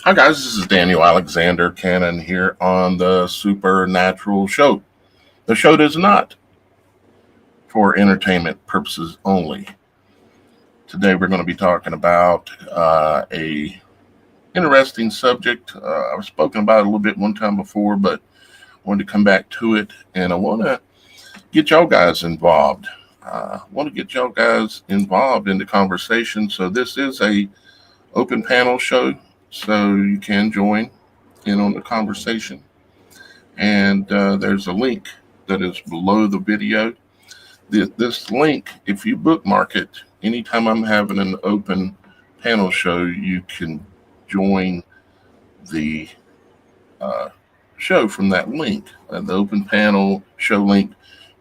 Hi guys, this is Daniel Alexander Cannon here on the Supernatural Show. The show does not for entertainment purposes only. Today we're going to be talking about a interesting subject. I've spoken about it a little bit one time before, but wanted to come back to it, and I want to get y'all guys involved. In the conversation. So this is a open panel show, so you can join in on the conversation. And there's a link that is below the video. This link, if you bookmark it, anytime I'm having an open panel show, you can join the show from that link. The open panel show link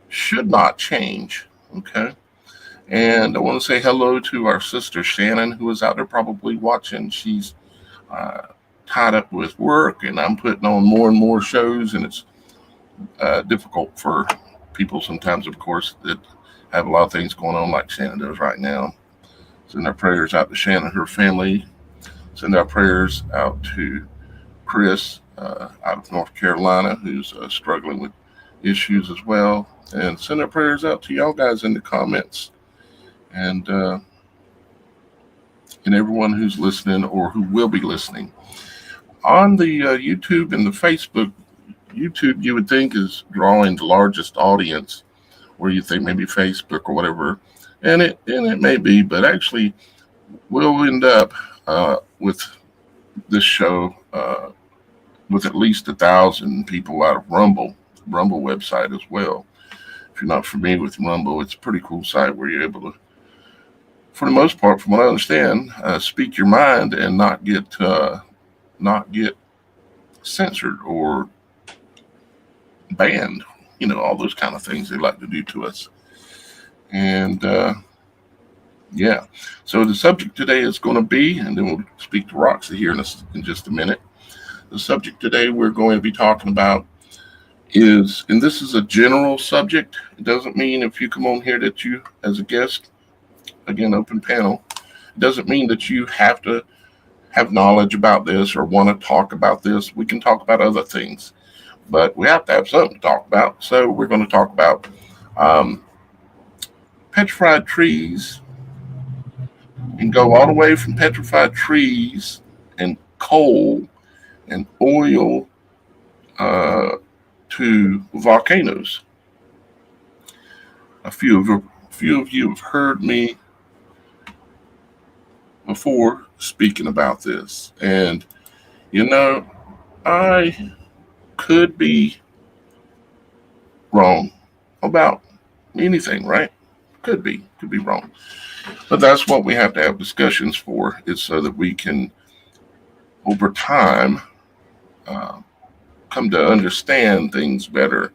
should not change. Okay. And I want to say hello to our sister Shannon, who is out there probably watching. She's tied up with work, and I'm putting on more and more shows, and it's difficult for people sometimes, of course, that have a lot of things going on like Shannon does right now. Send our prayers out to Shannon and her family. Send our prayers out to Chris out of North Carolina, who's struggling with issues as well. And send our prayers out to y'all guys in the comments. And everyone who's listening or who will be listening. On the YouTube and the Facebook, YouTube you would think is drawing the largest audience, where you think maybe Facebook or whatever, and it may be, but actually we'll end up with this show with at least 1,000 people out of Rumble website as well. If you're not familiar with Rumble, it's a pretty cool site where you're able to, for the most part, from what I understand, speak your mind and not get censored or banned. You know, all those kind of things they like to do to us. And yeah, so the subject today is going to be, and then we'll speak to Roxy here in just a minute. The subject today we're going to be talking about is, and this is a general subject. It doesn't mean if you come on here that you, as a guest, again, open panel, it doesn't mean that you have to have knowledge about this or want to talk about this. We can talk about other things, but we have to have something to talk about. So we're going to talk about petrified trees, and go all the way from petrified trees and coal and oil to volcanoes. A few of you have heard me before speaking about this, and you know, I could be wrong about anything, right? Could be wrong, but that's what we have to have discussions for, is so that we can, over time, come to understand things better.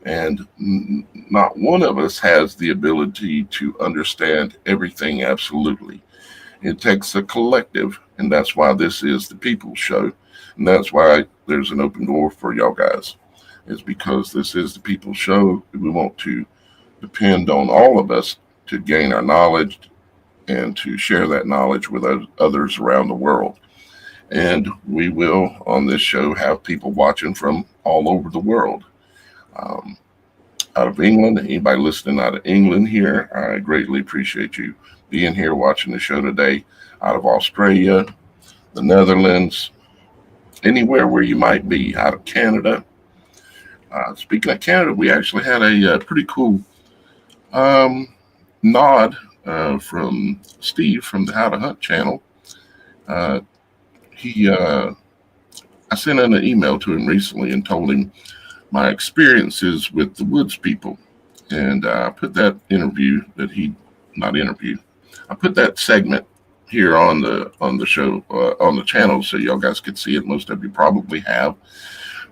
And not one of us has the ability to understand everything absolutely. It takes a collective, and that's why this is the People's Show, and that's why there's an open door for y'all guys. It's because this is the People's Show. We want to depend on all of us to gain our knowledge and to share that knowledge with others around the world. And we will, on this show, have people watching from all over the world. Out of England, anybody listening out of England here, I greatly appreciate you being here watching the show today. Out of Australia, the Netherlands, anywhere where you might be, out of Canada. Speaking of Canada, we actually had a pretty cool nod from Steve from the How to Hunt channel. I sent in an email to him recently and told him my experiences with the woods people, and I put that I put that segment here on the show on the channel, so y'all guys could see it. Most of you probably have,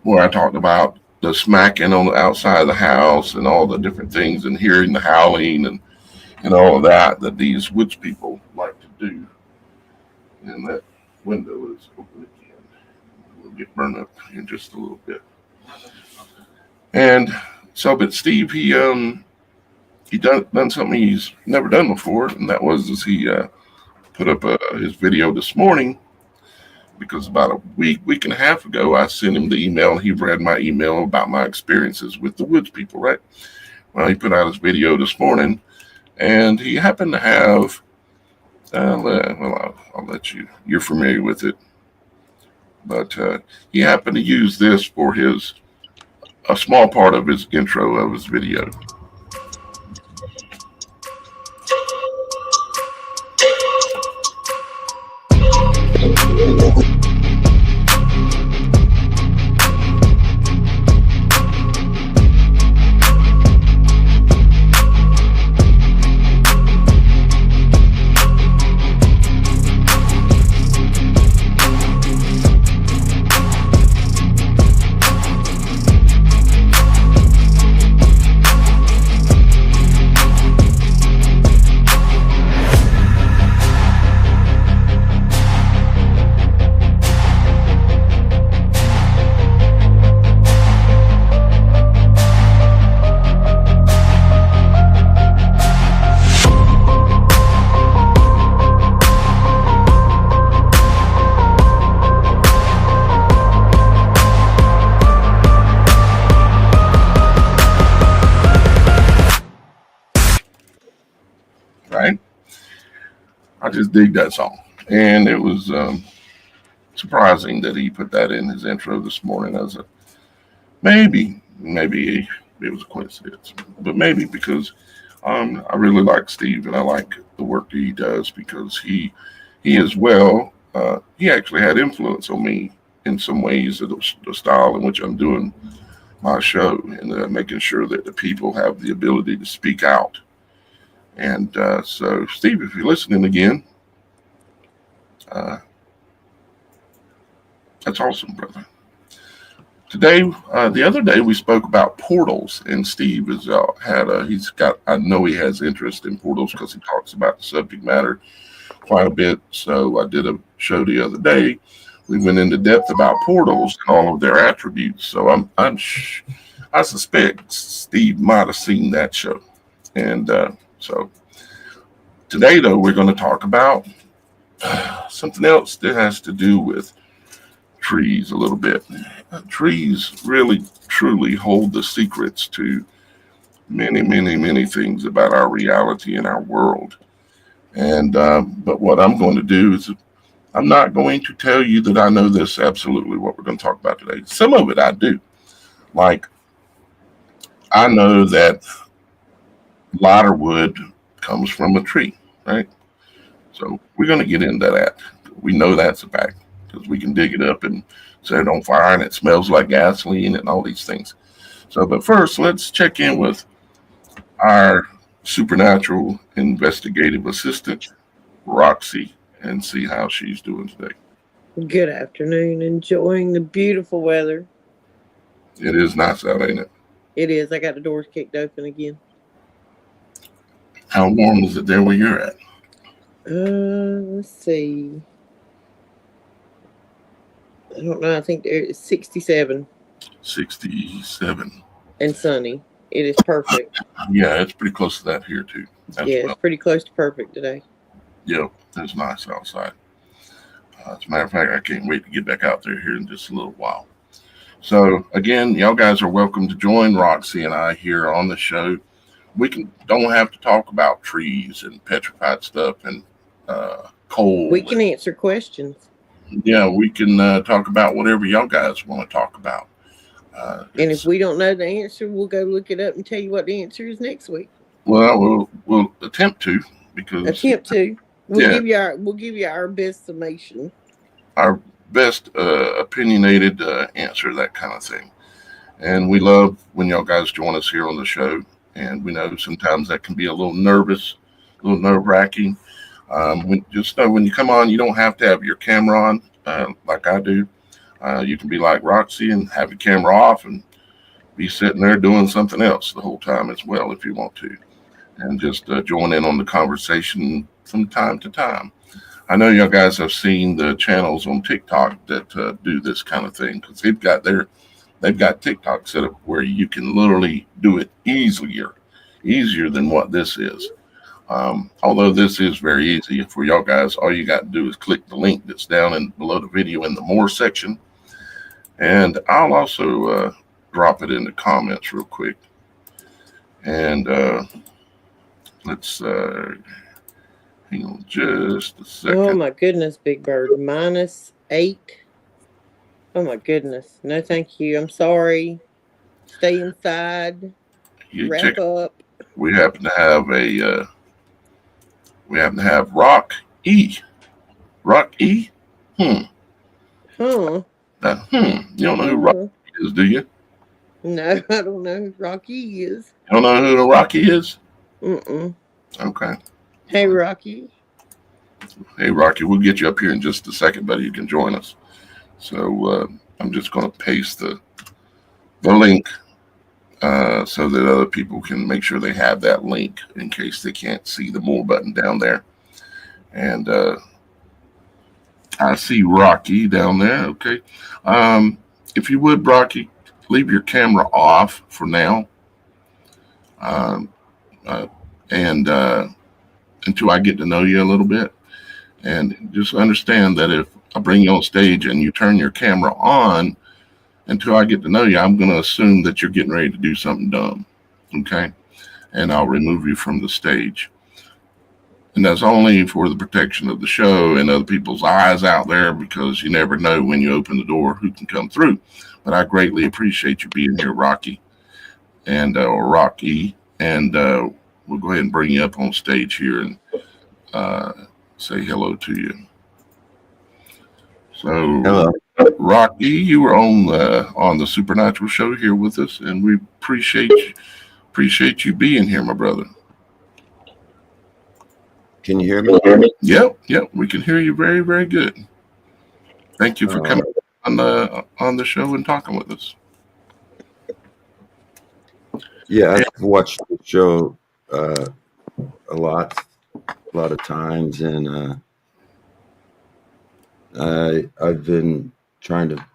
where I talked about the smacking on the outside of the house and all the different things, and hearing the howling and all of that these woods people like to do. And that window is open again. We'll get burned up in just a little bit. And so, but Steve, he done something he's never done before, and that was he put up his video this morning, because about a week and a half ago, I sent him the email, and he read my email about my experiences with the woods people, right? Well, he put out his video this morning, and he happened to have, I'll let you're familiar with it, but he happened to use this for a small part of his intro of his video. Right? I just dig that song. And it was surprising that he put that in his intro this morning as a maybe it was a coincidence, but maybe because I really like Steve, and I like the work that he does, because he as well, he actually had influence on me in some ways of the style in which I'm doing my show, and making sure that the people have the ability to speak out. And so, Steve, if you're listening again, that's awesome, brother. Today, the other day, we spoke about portals, and Steve has I know he has interest in portals because he talks about the subject matter quite a bit. So I did a show the other day. We went into depth about portals and all of their attributes. So I suspect Steve might have seen that show. And so today, though, we're going to talk about something else that has to do with trees a little bit. Trees really, truly hold the secrets to many, many, many things about our reality and our world. And but what I'm going to do is, I'm not going to tell you that I know this absolutely what we're going to talk about today. Some of it I do. Like, I know that lighter wood comes from a tree, right? So we're going to get into that. We know that's a fact because we can dig it up and set it on fire, and it smells like gasoline and all these things. So, but first, let's check in with our supernatural investigative assistant, Roxy, and see how she's doing today. Good afternoon. Enjoying the beautiful weather. It is nice out, ain't it? It is. I got the doors kicked open again. How warm is it there where you're at? Let's see. I don't know. I think it's 67. 67. And sunny. It is perfect. Yeah, it's pretty close to that here too. It's pretty close to perfect today. Yep, it's nice outside. As a matter of fact, I can't wait to get back out there here in just a little while. So again, y'all guys are welcome to join Roxy and I here on the show. We don't have to talk about trees and petrified stuff and coal. We can answer questions. Yeah, we can talk about whatever y'all guys want to talk about. And if we don't know the answer, we'll go look it up and tell you what the answer is next week. Well, we'll attempt to, because we'll give you our best summation, our best opinionated answer, that kind of thing. And we love when y'all guys join us here on the show. And we know sometimes that can be a little nerve-wracking. Just know when you come on, you don't have to have your camera on like I do. You can be like Roxy and have your camera off and be sitting there doing something else the whole time as well if you want to. And just join in on the conversation from time to time. I know y'all guys have seen the channels on TikTok that do this kind of thing, because they've got TikTok set up where you can literally do it easier than what this is. Although this is very easy for y'all guys, all you got to do is click the link that's down in below the video in the more section. And I'll also drop it in the comments real quick. And let's hang on just a second. Oh my goodness, Big Bird. -8. Oh my goodness. No, thank you. I'm sorry. Stay inside. Wrap up. We happen to have Rock E. Rock E? Huh. You don't know who Rock E is, do you? No, I don't know who Rocky is. You don't know who the Rocky is? Okay. Hey, Rocky. Hey, Rocky, we'll get you up here in just a second, buddy. You can join us. So I'm just going to paste the link so that other people can make sure they have that link in case they can't see the more button down there. And I see Rocky down there. Okay. If you would, Rocky, leave your camera off for now. And until I get to know you a little bit. And just understand that if I bring you on stage and you turn your camera on, until I get to know you, I'm going to assume that you're getting ready to do something dumb. Okay. And I'll remove you from the stage. And that's only for the protection of the show and other people's eyes out there, because you never know when you open the door who can come through. But I greatly appreciate you being here, Rocky, and or Rocky. And we'll go ahead and bring you up on stage here and say hello to you. So, hello, Rocky, you were on the Supernatural Show here with us, and we appreciate you being here, my brother. Can you hear me? Yep, we can hear you very, very good. Thank you for coming on the show and talking with us. Yeah, I've watched the show a lot of times, and I've been trying to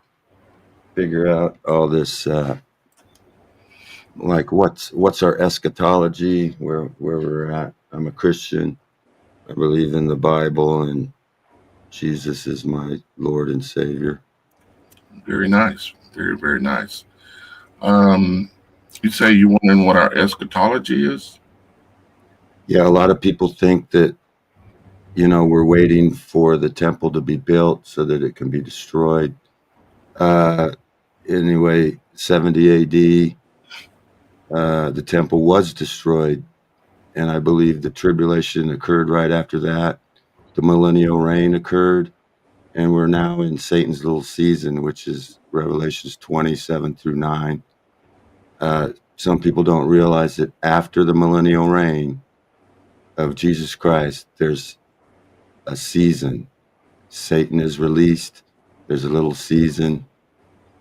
figure out all this, like what's our eschatology, where we're at. I'm a Christian. I believe in the Bible, and Jesus is my Lord and Savior. Very nice. Very, very nice. You say you're wondering what our eschatology is? Yeah, a lot of people think that, we're waiting for the temple to be built so that it can be destroyed. Anyway, 70 AD, the temple was destroyed, and I believe the tribulation occurred right after that. The millennial reign occurred, and we're now in Satan's little season, which is Revelations 27-9. Some people don't realize that after the millennial reign of Jesus Christ, there's a season. Satan is released. There's a little season,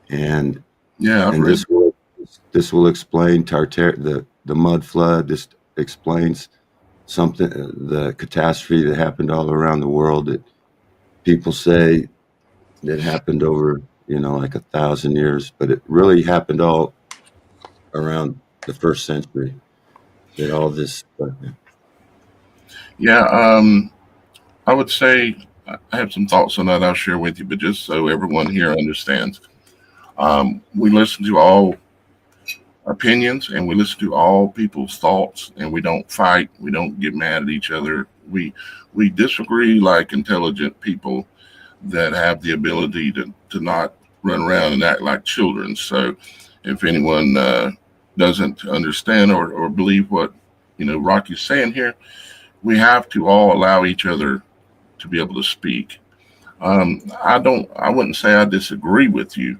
and this will explain the mud flood. This explains something, the catastrophe that happened all around the world that people say that happened over, like 1,000 years, but it really happened all around the first century. That all this. I would say I have some thoughts on that I'll share with you, but just so everyone here understands, we listen to all opinions and we listen to all people's thoughts, and we don't fight. We don't get mad at each other. We disagree like intelligent people that have the ability to not run around and act like children. So if anyone doesn't understand or believe what Rocky's saying here, we have to all allow each other to be able to speak. I wouldn't say I disagree with you.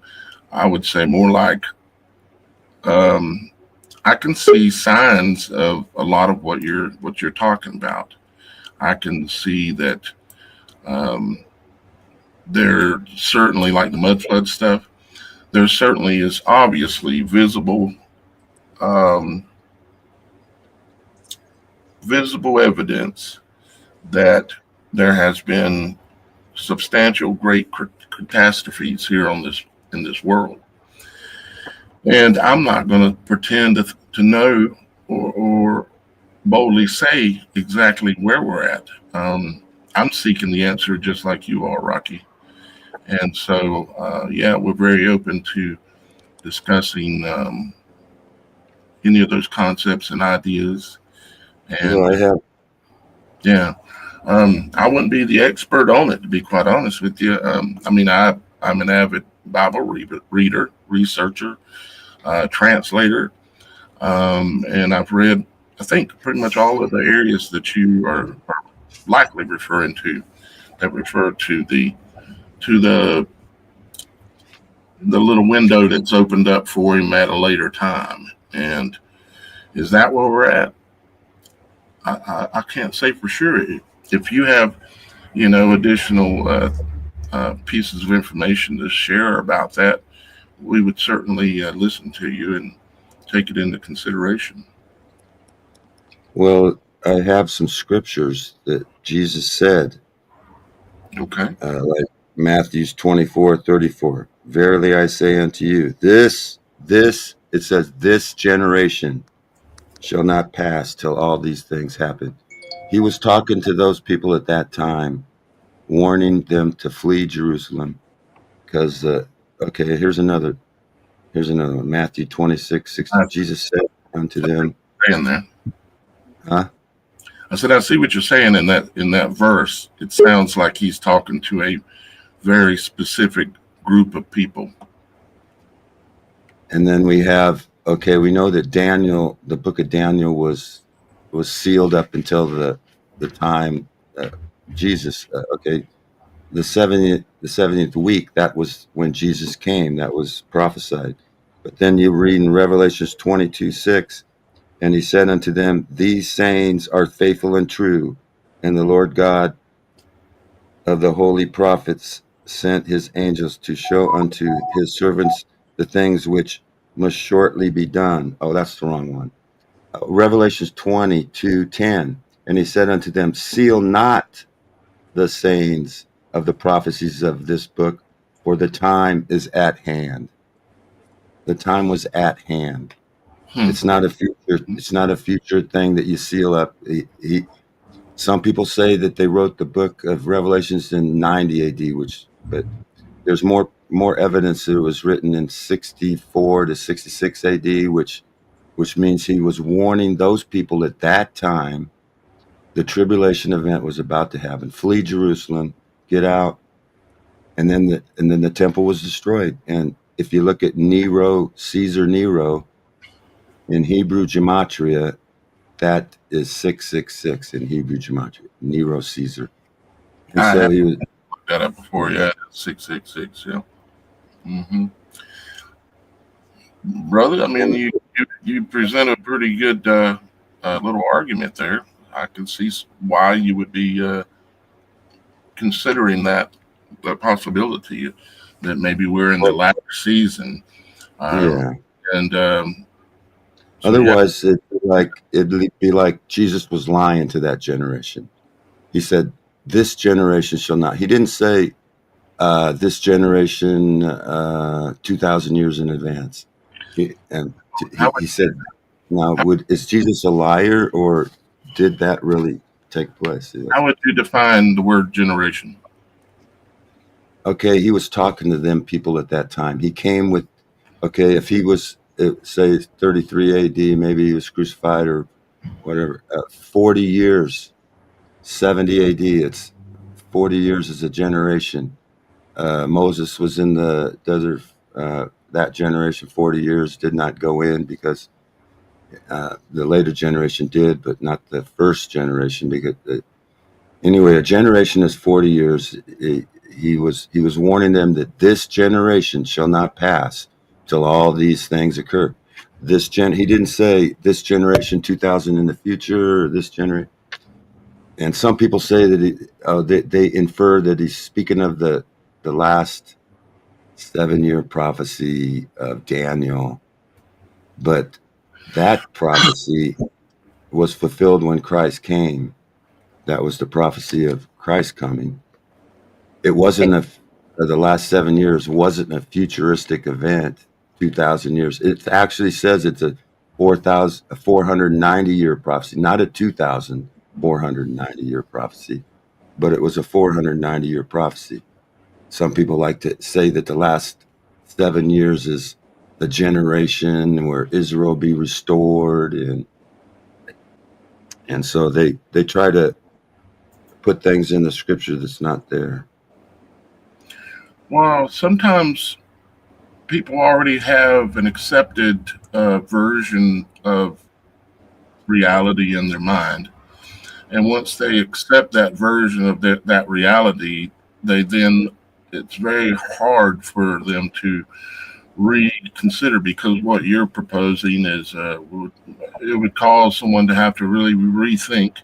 I would say more like I can see signs of a lot of what you're talking about. I can see that there certainly, like the mud flood stuff, there certainly is obviously visible evidence that there has been substantial great catastrophes here in this world. And I'm not going to pretend to know or boldly say exactly where we're at. I'm seeking the answer just like you are, Rocky. And so, yeah, we're very open to discussing any of those concepts and ideas. Well, And I have. yeah, I wouldn't be the expert on it, to be quite honest with you. I mean, I'm an avid Bible reader, researcher, translator, and I've read, I think, pretty much all of the areas that you are likely referring to, that refer to the little window that's opened up for him at a later time. And is that where we're at? I can't say for sure. If you have, additional pieces of information to share about that, we would certainly listen to you and take it into consideration. Well, I have some scriptures that Jesus said, Okay. like Matthew's 24:34. Verily I say unto you, it says, this generation shall not pass till all these things happen. He was talking to those people at that time, warning them to flee Jerusalem. Because, okay, here's another one. Matthew 26:60. I Jesus said unto them, saying there. huh? I said, I see what you're saying in that verse. It sounds like he's talking to a very specific group of people. And then we have, okay, we know that Daniel, the book of Daniel was sealed up until the time Jesus, okay, the 70th week, that was when Jesus came, that was prophesied. But then you read in Revelations 22:6, and he said unto them, these sayings are faithful and true, and the Lord God of the holy prophets sent his angels to show unto his servants the things which must shortly be done. Oh, that's the wrong one. Revelations 22:10. And he said unto them, seal not the sayings of the prophecies of this book, for the time is at hand. The time was at hand. It's not a future. It's not a future thing that you seal up. Some people say that they wrote the book of Revelations in 90 AD, but there's more evidence that it was written in 64 to 66 AD, which means he was warning those people at that time the tribulation event was about to happen. Flee Jerusalem, get out, and then the temple was destroyed. And if you look at Caesar Nero, in Hebrew gematria, that is 666 in Hebrew gematria. Nero Caesar. And I so have he was. looked that up before. Yeah, 666. Yeah. Mm-hmm. Brother, I mean, you present a pretty good little argument there. I can see why you would be considering that possibility, that maybe we're in the latter season. Yeah. And so, Otherwise, it'd be like Jesus was lying to that generation. He said, "This generation shall not." He didn't say this generation 2,000 years in advance. He said, "Now, is Jesus a liar, or did that really take place?" how would you define the word generation? Okay, he was talking to them people at that time. He came with, okay, if he was, say, 33 AD, maybe he was crucified or whatever, 40 years, 70 AD, it's 40 years is a generation. Moses was in the desert, that generation, 40 years, did not go in because the later generation did, but not the first generation. Because anyway, a generation is 40 years. He was warning them that this generation shall not pass till all these things occur. He didn't say this generation 2000 in the future, or this generation. And some people say that they infer that he's speaking of the last 7-year prophecy of Daniel, but that prophecy was fulfilled when Christ came. That was the prophecy of Christ coming. It wasn't the last 7 years wasn't a futuristic event, 2,000 years. It actually says it's 490-year prophecy, not a 2,490-year prophecy, but it was a 490-year prophecy. Some people like to say that the last 7 years is the generation where Israel be restored, and so they try to put things in the scripture that's not there. Well, sometimes people already have an accepted version of reality in their mind. And once they accept that version of that reality, it's very hard for them to reconsider, because what you're proposing is it would cause someone to have to really rethink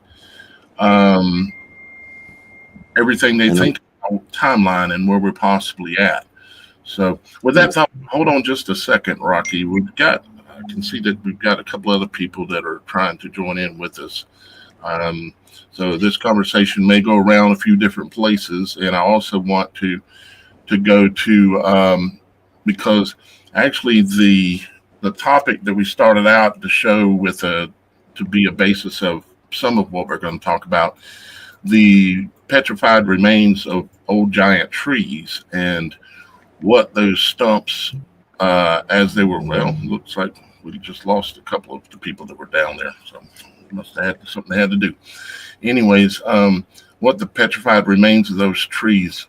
everything they think about timeline and where we're possibly at. So with that thought, hold on just a second, Rocky. I can see that we've got a couple other people that are trying to join in with us. So this conversation may go around a few different places, and I also want to go to because actually the topic that we started out the show with to be a basis of some of what we're going to talk about, the petrified remains of old giant trees and what those stumps as they were, well, looks like we just lost a couple of the people that were down there, so must have had something they had to do. Anyways, what the petrified remains of those trees,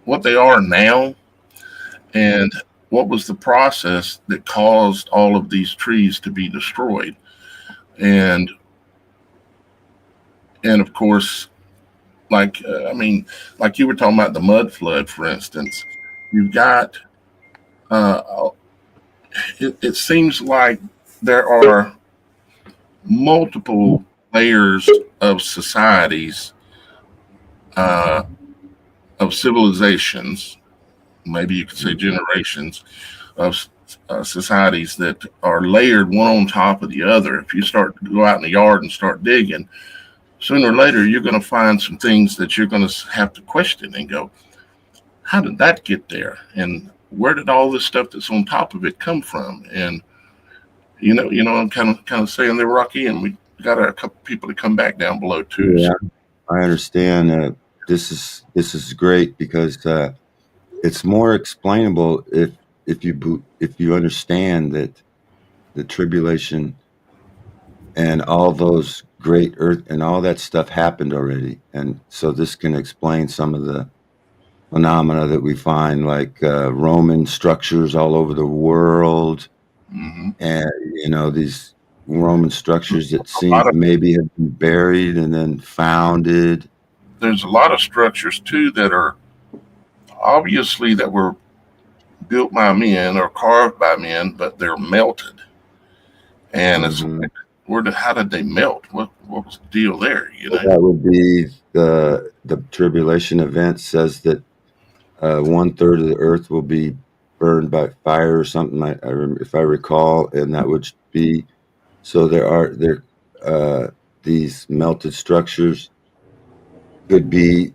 what they are now, and what was the process that caused all of these trees to be destroyed. And of course, like you were talking about the mud flood, for instance, you've got it seems like there are multiple layers of societies, of civilizations, maybe you could say generations of societies that are layered one on top of the other. If you start to go out in the yard and start digging, sooner or later you're going to find some things that you're going to have to question and go, how did that get there? And where did all this stuff that's on top of it come from? And you know, I'm kind of saying there, Rocky, and we got a couple people to come back down below too. Yeah, so I understand. This is great because it's more explainable if you understand that the tribulation and all those great earth and all that stuff happened already, and so this can explain some of the phenomena that we find, like Roman structures all over the world. Mm-hmm. And these Roman structures that seem maybe have been buried and then founded. There's a lot of structures too that are obviously that were built by men or carved by men, but they're melted. And it's like, how did they melt? What was the deal there? That would be the tribulation event says that 1/3 of the earth will be burned by fire or something, if I recall, and that would be, so there these melted structures could be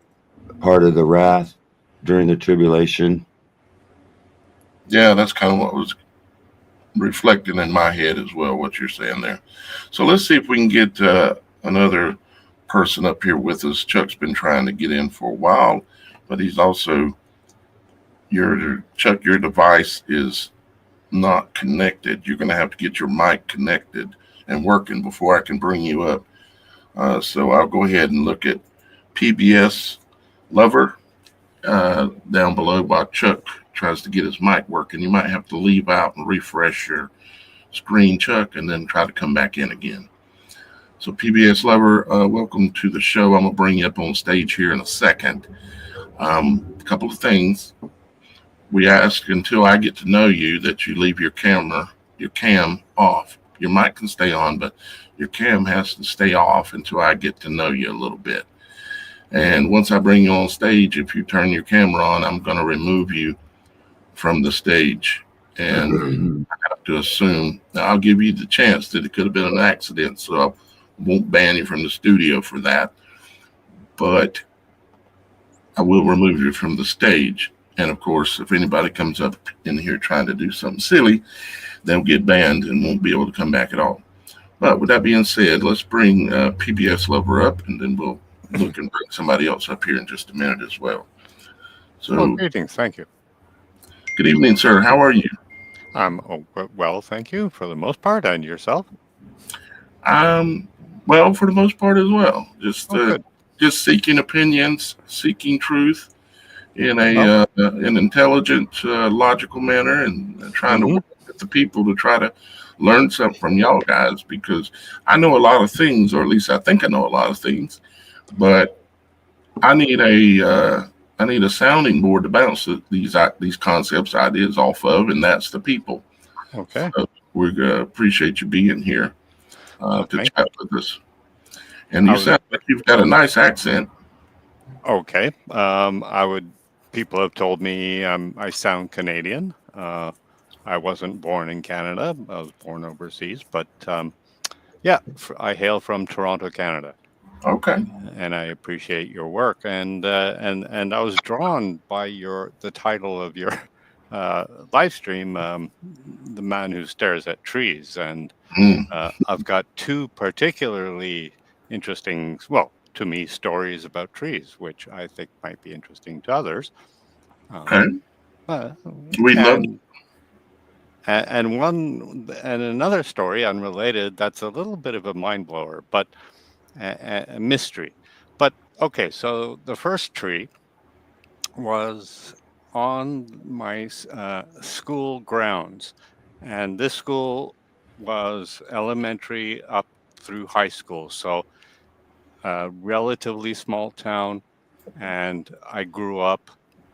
part of the wrath during the tribulation. Yeah, that's kind of what was reflected in my head as well, what you're saying there. So let's see if we can get another person up here with us. Chuck's been trying to get in for a while, but he's also, Chuck, your device is not connected. You're going to have to get your mic connected and working before I can bring you up. So I'll go ahead and look at PBS Lover down below while Chuck tries to get his mic working. You might have to leave out and refresh your screen, Chuck, and then try to come back in again. So PBS Lover, welcome to the show. I'm going to bring you up on stage here in a second. A couple of things. We ask until I get to know you that you leave your cam off. Your mic can stay on, but your cam has to stay off until I get to know you a little bit. And once I bring you on stage, if you turn your camera on, I'm going to remove you from the stage. And I have to assume, now I'll give you the chance that it could have been an accident, so I won't ban you from the studio for that. But I will remove you from the stage. And of course, if anybody comes up in here trying to do something silly, they'll get banned and won't be able to come back at all. But with that being said, let's bring PBS Lover up, and then we'll look and bring somebody else up here in just a minute as well. So, greetings. Thank you. good evening, sir. How are you? Well, thank you for the most part. And yourself? Well, for the most part as well. Good. Just seeking opinions, seeking truth in an intelligent, logical manner, and trying to work with the people to try to learn something from y'all guys, because I know a lot of things, or at least I think I know a lot of things, but I need a sounding board to bounce these concepts, ideas off of, and that's the people. Okay. So we appreciate you being here to chat with us. And you sound like you've got a nice accent. Okay. People have told me I sound Canadian. I wasn't born in Canada. I was born overseas, but yeah, I hail from Toronto, Canada. Okay. And I appreciate your work. And I was drawn by the title of your live stream, The Man Who Stares at Trees. And I've got two particularly interesting, well, to me, stories about trees, which I think might be interesting to others. Okay. We love it. And another story unrelated that's a little bit of a mind blower, but a mystery. But okay, so the first tree was on my school grounds, and this school was elementary up through high school, so a relatively small town, and I grew up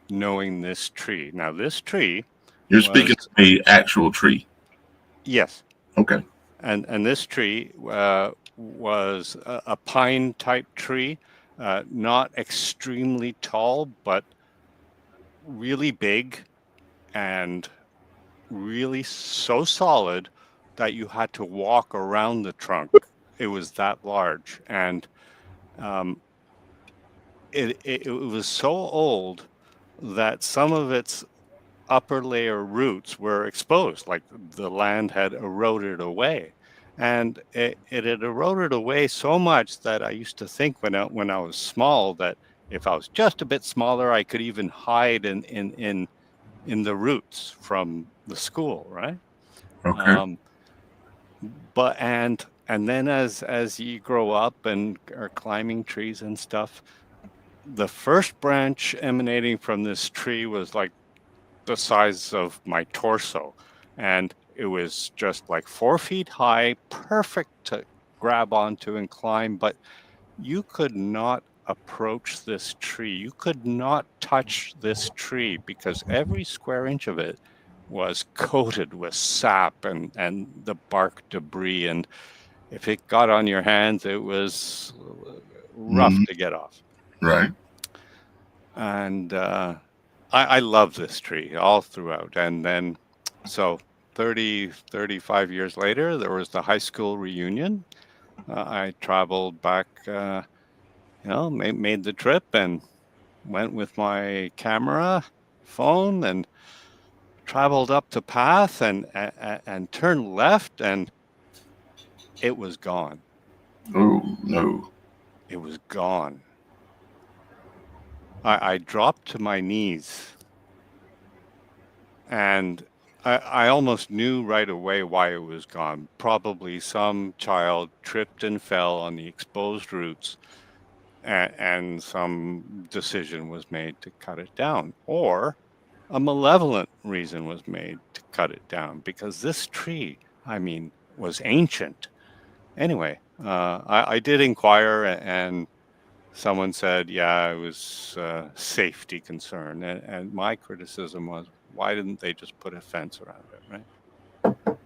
knowing this tree. Now, this tree You're speaking of the actual tree. Yes. Okay. And this tree was a pine type tree, not extremely tall, but really big and really so solid that you had to walk around the trunk. It was that large, and it was so old that some of its upper layer roots were exposed, like the land had eroded away. And it had eroded away so much that I used to think when I was small that if I was just a bit smaller, I could even hide in the roots from the school, right? Okay. But and then as you grow up and are climbing trees and stuff, the first branch emanating from this tree was like the size of my torso, and it was just like 4 feet high, perfect to grab onto and climb, but you could not approach this tree. You could not touch this tree because every square inch of it was coated with sap and the bark debris, and if it got on your hands, it was rough to get off. Right. And I love this tree all throughout. And then, so 35 years later, there was the high school reunion. I traveled back, made the trip and went with my camera phone and traveled up the path and turned left, and it was gone. Oh, no. It was gone. I dropped to my knees, and I almost knew right away why it was gone. Probably some child tripped and fell on the exposed roots, and some decision was made to cut it down, or a malevolent reason was made to cut it down, because this tree, was ancient. Anyway, I did inquire, and someone said, yeah, it was safety concern. And my criticism was, why didn't they just put a fence around it, right?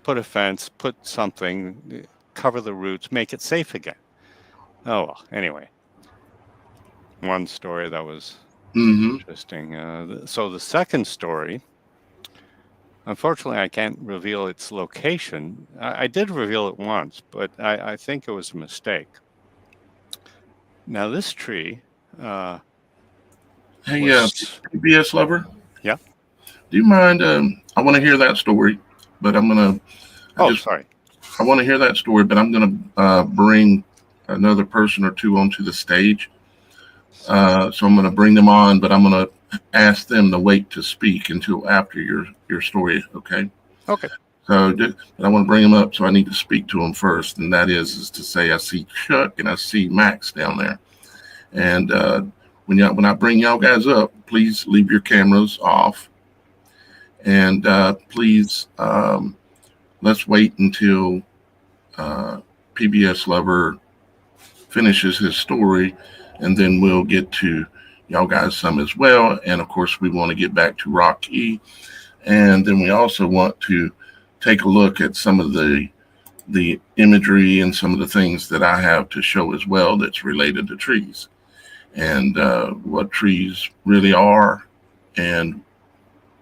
Put a fence, put something, cover the roots, make it safe again. Oh, well, anyway. One story that was interesting. So the second story, unfortunately, I can't reveal its location. I did reveal it once, but I think it was a mistake. Now, this tree Hey, was PBS lover, yeah. do you mind? I want to hear that story, but I Oh, just, sorry. I want to hear that story, but I'm gonna bring another person or two onto the stage. So I'm gonna bring them on, but I'm gonna ask them to wait to speak until after your story. Okay. Okay. So, but I want to bring them up, so I need to speak to them first, and that is to say, I see Chuck and I see Max down there, and when I bring y'all guys up, please leave your cameras off, and please let's wait until PBS Lover finishes his story, and then we'll get to y'all guys some as well. And of course, we want to get back to Rocky, and then we also want to take a look at some of the imagery and some of the things that I have to show as well that's related to trees and what trees really are and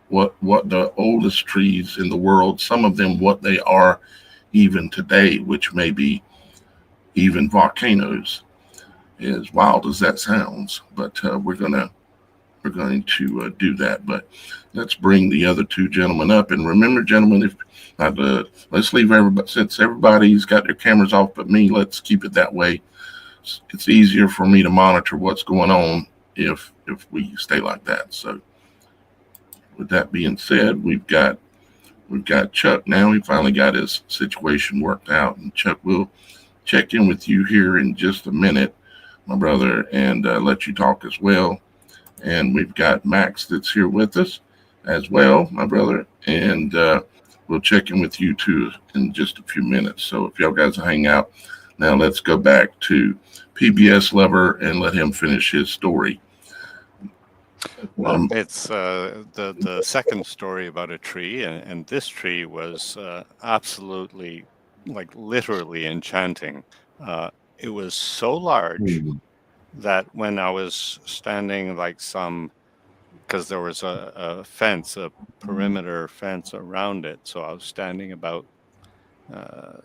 what the oldest trees in the world, some of them what they are even today, which may be even volcanoes, as wild as that sounds. But we're going to do that. But let's bring the other two gentlemen up. And remember, gentlemen, if let's leave everybody, since everybody's got their cameras off but me, let's keep it that way. It's easier for me to monitor what's going on if we stay like that. So with that being said, we've got Chuck now. He finally got his situation worked out. And Chuck, will check in with you here in just a minute, my brother, and let you talk as well. And we've got Max that's here with us as well, my brother. And we'll check in with you too in just a few minutes. So if y'all guys hang out, now let's go back to PBS Lover and let him finish his story. Well, it's the second story about a tree, and this tree was absolutely, like, literally enchanting. It was so large that when I was standing like because there was a fence, a perimeter fence around it, so I was standing about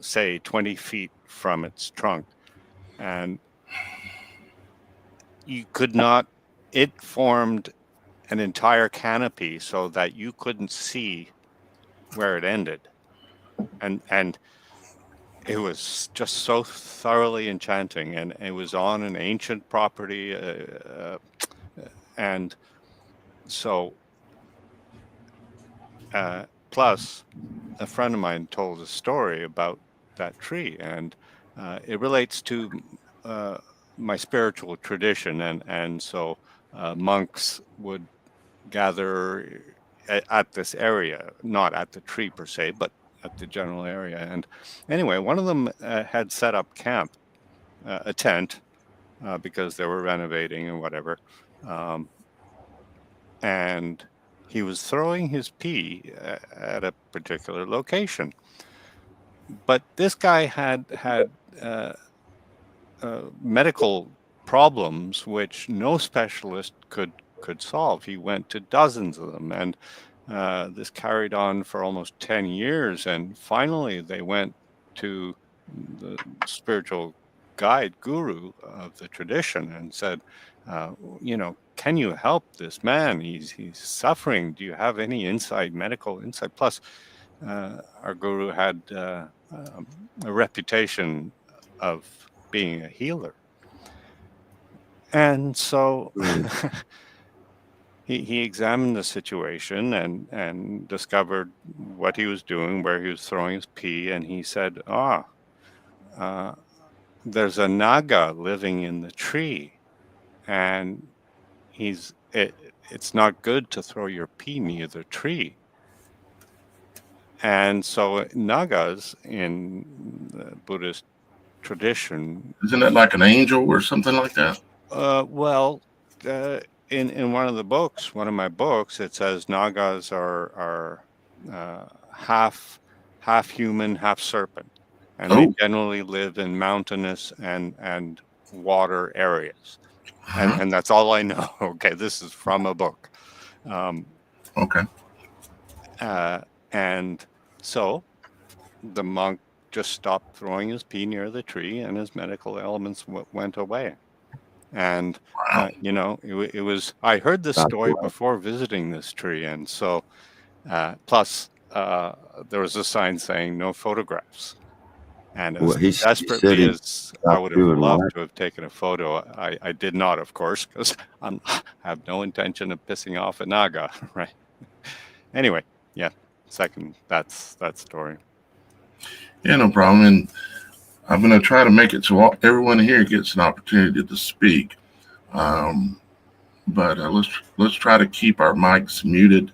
say 20 feet from its trunk, and you could not. It formed an entire canopy so that you couldn't see where it ended, and it was just so thoroughly enchanting, and it was on an ancient property, and so plus a friend of mine told a story about that tree, and it relates to my spiritual tradition, and so monks would gather at this area, not at the tree per se, but at the general area. And anyway, one of them had set up camp, a tent, because they were renovating and whatever. And he was throwing his pee at a particular location. But this guy had medical problems which no specialist could solve. He went to dozens of them, and this carried on for almost 10 years. And finally, they went to the spiritual guide guru of the tradition and said, can you help this man? He's suffering. Do you have any medical insight? Plus, our guru had a reputation of being a healer. And so he examined the situation and discovered what he was doing, where he was throwing his pee, and he said, there's a naga living in the tree, and it's not good to throw your pee near the tree. And so Nagas in the Buddhist tradition. Isn't that like an angel or something like that? Well, in one of the books, one of my books, it says Nagas are half human, half serpent, and they generally live in mountainous and water areas. And that's all I know. Okay, this is from a book. Okay. And so the monk just stopped throwing his pee near the tree, and his medical ailments went away. And Wow. it was. I heard this story before visiting this tree, and so plus there was a sign saying no photographs. And Well, as he said desperately he as I stopped would have doing loved what? to have taken a photo, I did not, of course, because I have no intention of pissing off a naga, right? Anyway, yeah, that's that story. Yeah, no problem. And I'm going to try to make it so everyone here gets an opportunity to speak. But let's try to keep our mics muted.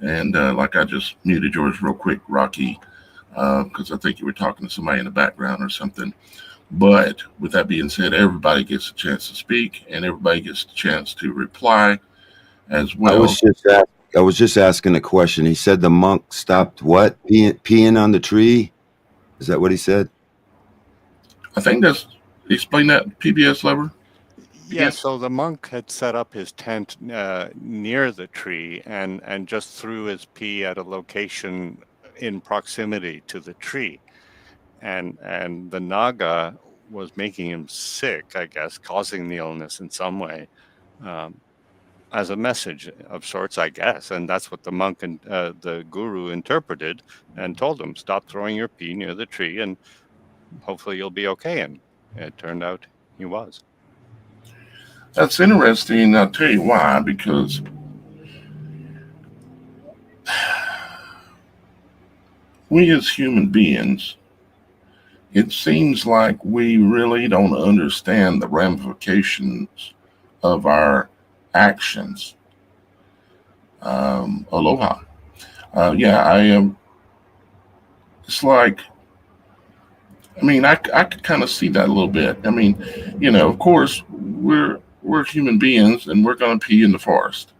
And like I just muted yours real quick, Rocky, because I think you were talking to somebody in the background or something. But with that being said, everybody gets a chance to speak, and everybody gets a chance to reply as well. I was just asking a question. He said the monk stopped what? Peeing on the tree? Is that what he said? I think that's explain that, PBS Lover. Yeah, so the monk had set up his tent near the tree and just threw his pee at a location in proximity to the tree. And the naga was making him sick, I guess, causing the illness in some way, as a message of sorts, I guess. And that's what the monk and the guru interpreted and told him, stop throwing your pee near the tree and hopefully you'll be okay. And it turned out he was. That's interesting. I'll tell you why. Because we as human beings, it seems like we really don't understand the ramifications of our actions. Aloha. Yeah, I am. It's like, I mean, I could kind of see that a little bit. I mean, of course, we're human beings and we're going to pee in the forest.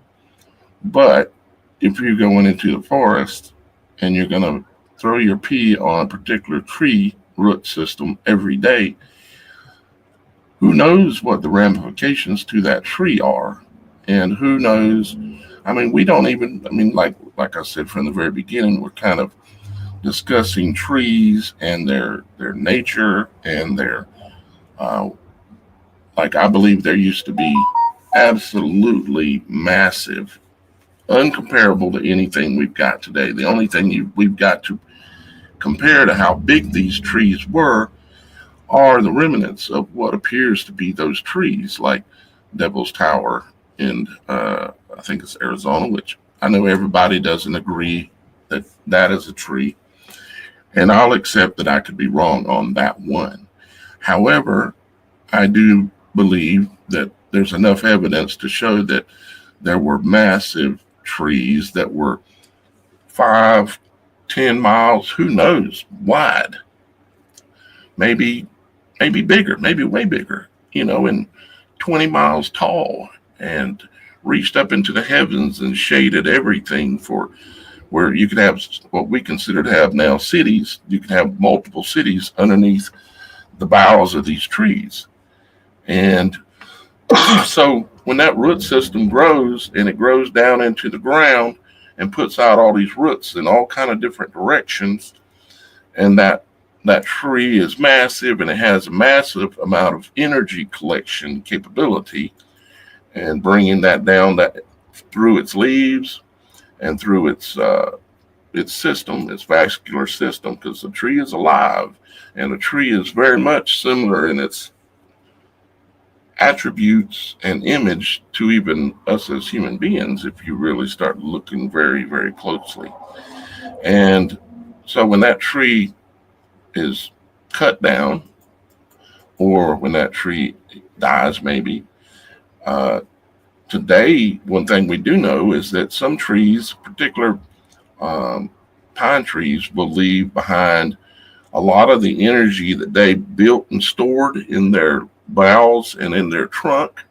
But if you're going into the forest and you're going to throw your pee on a particular tree root system every day, who knows what the ramifications to that tree are? And who knows? I mean, we don't even, I mean, like I said from the very beginning, we're kind of discussing trees and their nature and their, like I believe there used to be absolutely massive, uncomparable to anything we've got today. The only thing we've got to compare to how big these trees were are the remnants of what appears to be those trees, like Devil's Tower in, I think it's Arizona, which I know everybody doesn't agree that that is a tree. And I'll accept that I could be wrong on that one. However, I do believe that there's enough evidence to show that there were massive trees that were 5, 10 miles, who knows, wide. Maybe bigger, maybe way bigger, and 20 miles tall and reached up into the heavens and shaded everything for where you could have what we consider to have now cities. You could have multiple cities underneath the boughs of these trees. And so when that root system grows and it grows down into the ground and puts out all these roots in all kind of different directions, and that tree is massive and it has a massive amount of energy collection capability, and bringing that down that through its leaves and through its system, its vascular system, because the tree is alive and the tree is very much similar in its attributes and image to even us as human beings if you really start looking very, very closely. And so when that tree is cut down, or when that tree dies, maybe, today, one thing we do know is that some trees, particular pine trees, will leave behind a lot of the energy that they built and stored in their boughs and in their trunk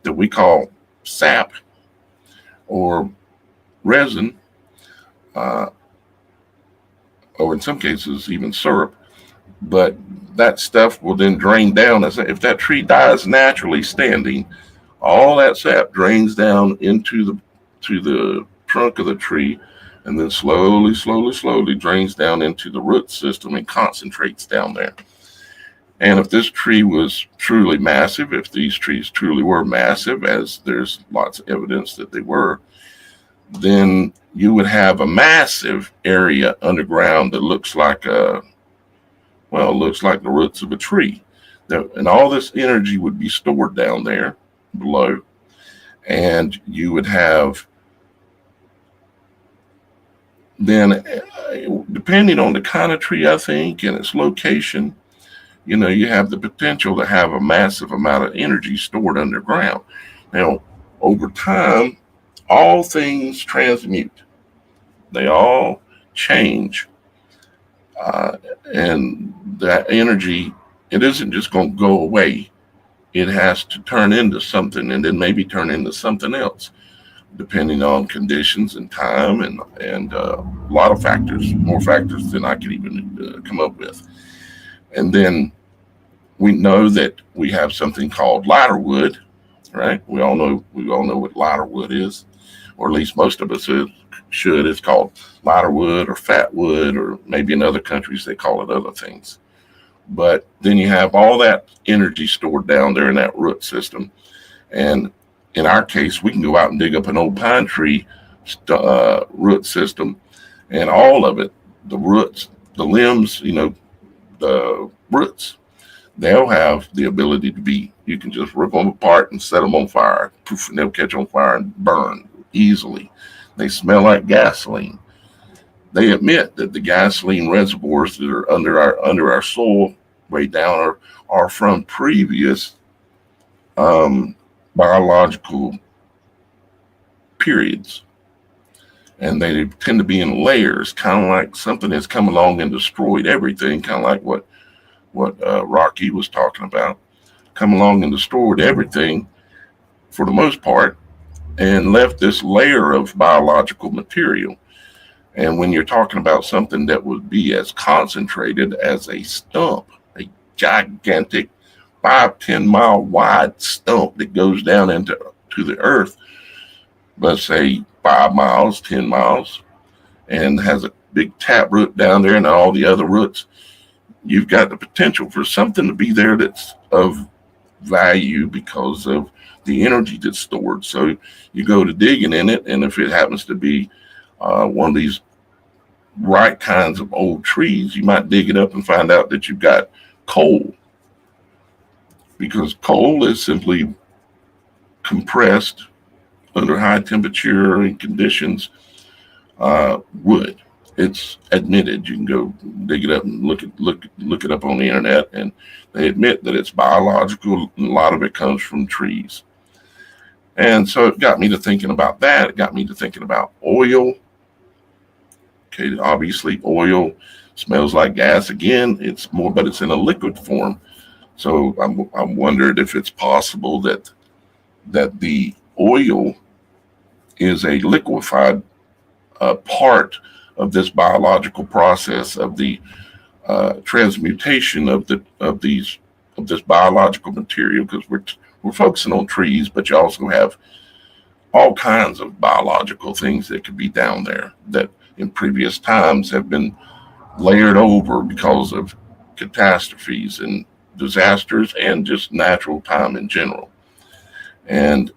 that we call sap or resin, or in some cases even syrup. But that stuff will then drain down. If that tree dies naturally standing, all that sap drains down into the trunk of the tree, and then slowly drains down into the root system and concentrates down there. And if this tree was truly massive, if these trees truly were massive, as there's lots of evidence that they were, then you would have a massive area underground that looks like looks like the roots of a tree. And all this energy would be stored down there below. And you would have then, depending on the kind of tree, I think, and its location, you have the potential to have a massive amount of energy stored underground. Now, over time, all things transmute. They all change. And that energy, it isn't just going to go away. It has to turn into something and then maybe turn into something else, depending on conditions and time and a lot of factors, more factors than I could even come up with. And then we know that we have something called lighter wood, right? We all know what lighter wood is, or at least most of us should. It's called lighter wood or fat wood, or maybe in other countries they call it other things. But then you have all that energy stored down there in that root system. And in our case, we can go out and dig up an old pine tree root system, and all of it, the roots, the limbs, the roots, they'll have the ability to be, you can just rip them apart and set them on fire. Poof, and they'll catch on fire and burn easily. They smell like gasoline. They admit that the gasoline reservoirs that are under our soil way down are from previous biological periods. And they tend to be in layers, kind of like something that's come along and destroyed everything, kind of like what Rocky was talking about. Come along and destroyed everything for the most part and left this layer of biological material. And when you're talking about something that would be as concentrated as a stump, a gigantic 5-10 mile wide stump that goes down into the earth, let's say 5 miles, 10 miles, and has a big taproot down there and all the other roots, you've got the potential for something to be there that's of value because of the energy that's stored. So you go to digging in it, and if it happens to be one of these right kinds of old trees, you might dig it up and find out that you've got coal, because coal is simply compressed under high temperature and conditions wood. It's admitted. You can go dig it up and look it up on the internet, and they admit that it's biological, and a lot of it comes from trees. And so it got me to thinking about that. It got me to thinking about oil. Okay, obviously oil smells like gas. Again, it's more, but it's in a liquid form. So I'm wondered if it's possible that the oil is a liquefied part of this biological process of the transmutation of this biological material, because we're focusing on trees, but you also have all kinds of biological things that could be down there that in previous times have been layered over because of catastrophes and disasters and just natural time in general. And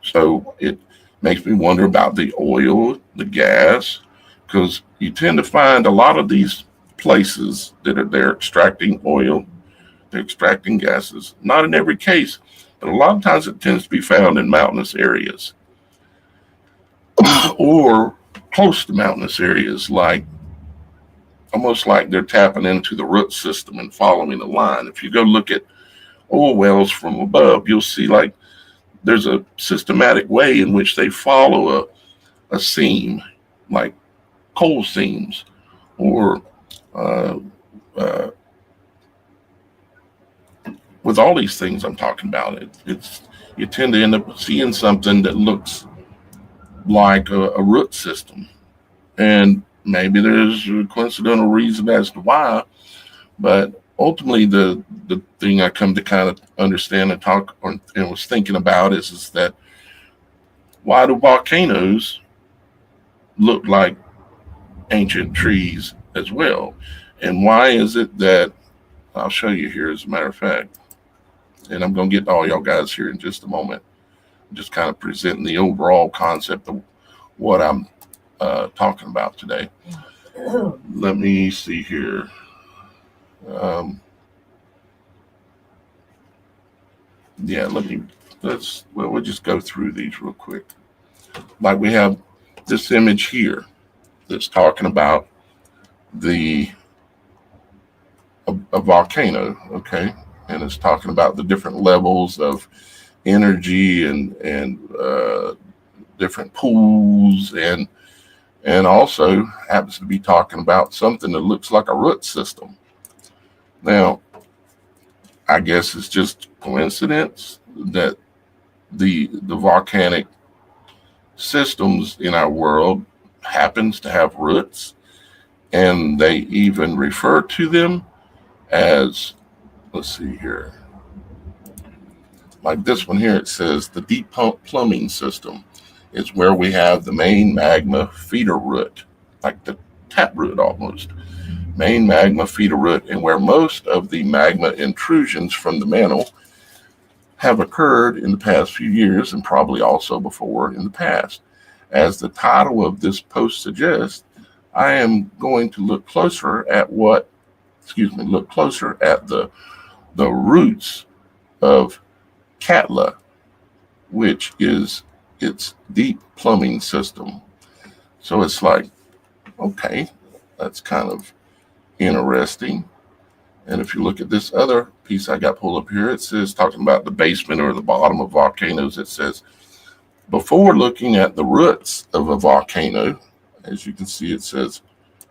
so it makes me wonder about the oil, the gas, because you tend to find a lot of these places that they're extracting oil, they're extracting gases, not in every case, but a lot of times it tends to be found in mountainous areas or close to mountainous areas, like almost like they're tapping into the root system and following the line. If you go look at oil wells from above, you'll see like there's a systematic way in which they follow a seam, like coal seams, or with all these things I'm talking about, you tend to end up seeing something that looks like a root system. And maybe there's a coincidental reason as to why, but ultimately the thing I come to kind of understand and talk and was thinking about is that why do volcanoes look like ancient trees as well? And why is it that I'll show you here as a matter of fact. And I'm going to get to all y'all guys here in just a moment. I'm just kind of presenting the overall concept of what I'm talking about today. Let me see here. Yeah, we'll just go through these real quick. Like we have this image here that's talking about a volcano, okay? And it's talking about the different levels of energy and different pools, and also happens to be talking about something that looks like a root system. Now, I guess it's just coincidence that the volcanic systems in our world happens to have roots, and they even refer to them as, let's see here, like this one here, it says the deep plumbing system is where we have the main magma feeder root, like the tap root almost, main magma feeder root, and where most of the magma intrusions from the mantle have occurred in the past few years, and probably also before in the past. As the title of this post suggests, I am going to look closer at the roots of Katla, which is its deep plumbing system. So it's like, okay, that's kind of interesting. And if you look at this other piece I got pulled up here, it says, talking about the basement or the bottom of volcanoes, it says, before looking at the roots of a volcano, as you can see, it says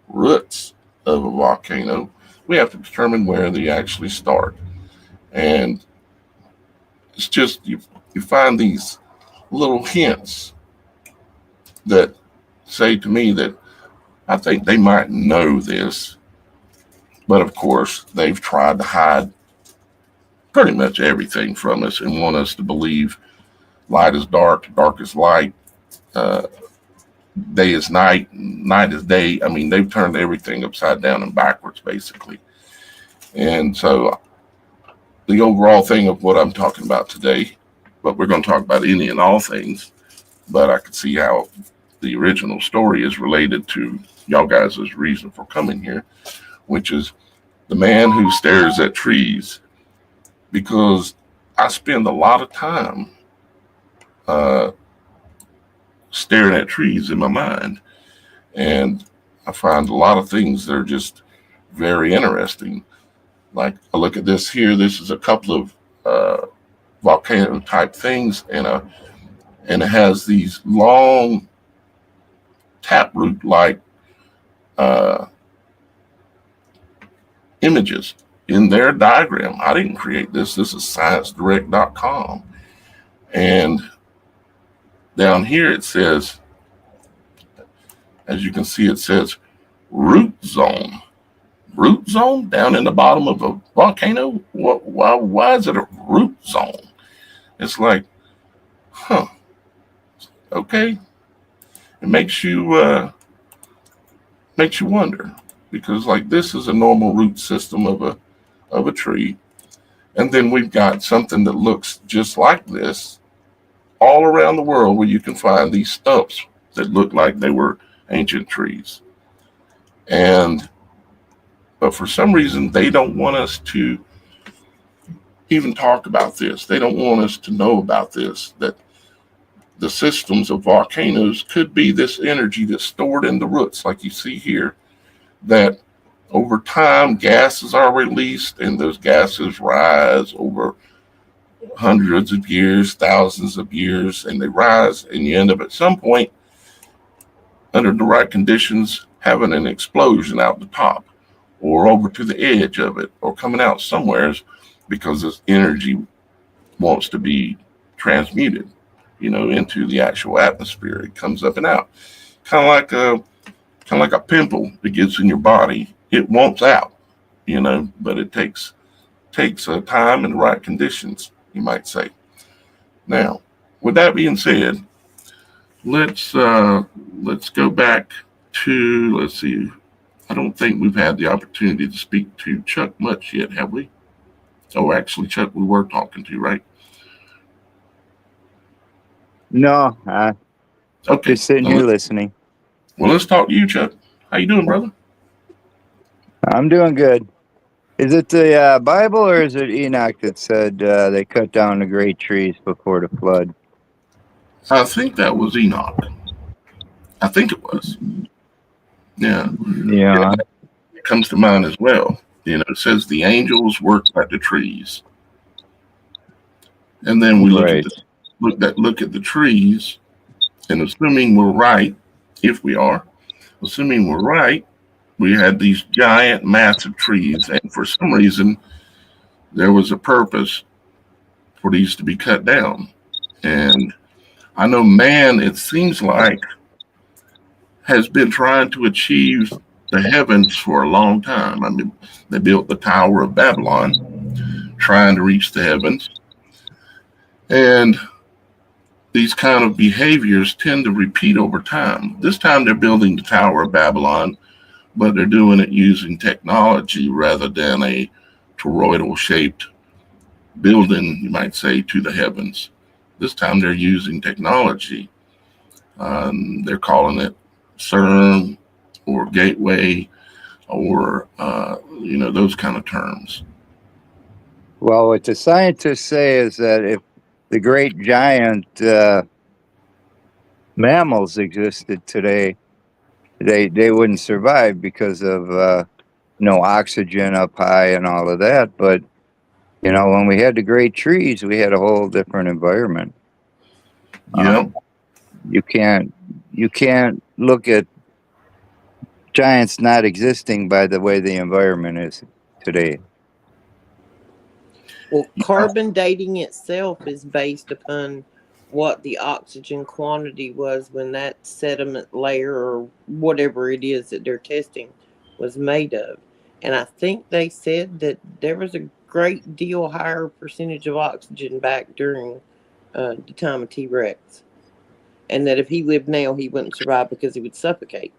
roots of a volcano, we have to determine where they actually start. And it's just, you find these little hints that say to me that I think they might know this, but of course they've tried to hide pretty much everything from us and want us to believe light is dark, dark is light, day is night, night is day. I mean, they've turned everything upside down and backwards, basically. And so the overall thing of what I'm talking about today, but we're going to talk about any and all things, but I can see how the original story is related to y'all guys' reason for coming here, which is the man who stares at trees, because I spend a lot of time staring at trees in my mind, and I find a lot of things that are just very interesting. Like, I look at this here, this is a couple of volcano type things, and it has these long taproot like images in their diagram. I didn't create this. This is ScienceDirect.com. And down here it says, as you can see, it says root zone. Root zone down in the bottom of a volcano? Why is it a root zone? It's like, okay. It makes you wonder, because like this is a normal root system of a tree, and then we've got something that looks just like this all around the world, where you can find these stumps that look like they were ancient trees. But for some reason, they don't want us to even talk about this. They don't want us to know about this, that the systems of volcanoes could be this energy that's stored in the roots, like you see here, that over time gases are released, and those gases rise over hundreds of years, thousands of years, and they rise, and you end up at some point, under the right conditions, having an explosion out the top, or over to the edge of it, or coming out somewheres, because this energy wants to be transmuted, into the actual atmosphere. It comes up and out, kind of like a pimple that gets in your body. It wants out, but it takes a time and the right conditions, you might say. Now, with that being said, let's go back to, let's see, I don't think we've had the opportunity to speak to Chuck much yet, have we? Oh, actually, Chuck, we were talking to, right? No, Okay. just sitting here listening. Well, let's talk to you, Chuck. How you doing, brother? I'm doing good. Is it the Bible or is it Enoch that said they cut down the great trees before the flood? I think that was Enoch. I think it was. Yeah. Yeah. It comes to mind as well. It says the angels work like the trees. And then we look Right. at the trees, and assuming we're right, if we are, assuming we're right, we had these giant, massive trees, and for some reason, there was a purpose for these to be cut down. And I know man, it seems like, has been trying to achieve the heavens for a long time. I mean, they built the Tower of Babylon, trying to reach the heavens. And these kind of behaviors tend to repeat over time. This time they're building the Tower of Babylon, but they're doing it using technology rather than a toroidal-shaped building, you might say, to the heavens. This time they're using technology. They're calling it CERN or gateway or, those kind of terms. Well, what the scientists say is that if the great giant mammals existed today, they wouldn't survive because of no oxygen up high and all of that. But when we had the great trees, we had a whole different environment. Yeah. You can't look at giants not existing by the way the environment is today. Well, carbon dating itself is based upon what the oxygen quantity was when that sediment layer or whatever it is that they're testing was made of. And I think they said that there was a great deal higher percentage of oxygen back during the time of T-Rex. And that if he lived now, he wouldn't survive because he would suffocate.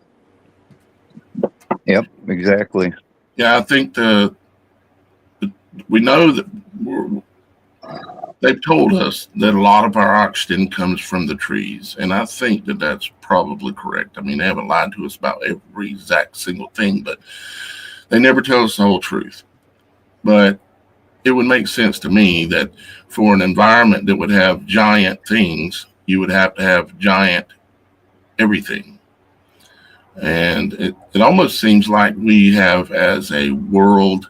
Yep, exactly. Yeah, I think we know that they've told us that a lot of our oxygen comes from the trees, and I think that that's probably correct. I mean, they haven't lied to us about every exact single thing, but they never tell us the whole truth. But it would make sense to me that for an environment that would have giant things, you would have to have giant everything. And it almost seems like we have, as a world,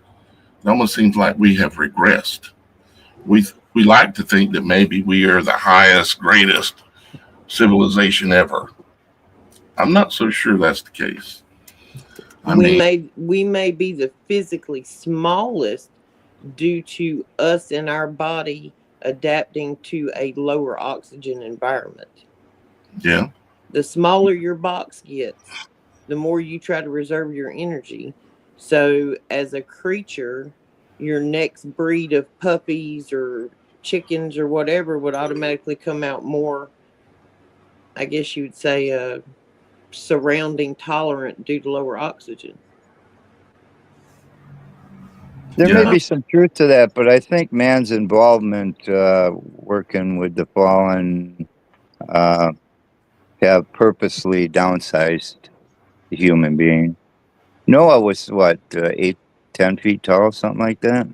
it almost seems like we have regressed. We like to think that maybe we are the highest, greatest civilization ever. I'm not so sure that's the case. We may be the physically smallest due to us and our body adapting to a lower oxygen environment. Yeah. The smaller your box gets, the more you try to reserve your energy. So as a creature, your next breed of puppies or chickens or whatever would automatically come out more, I guess you would say, surrounding tolerant due to lower oxygen. There may be some truth to that, but I think man's involvement working with the fallen have purposely downsized the human being. Noah was what, 8, 10 feet tall, something like that?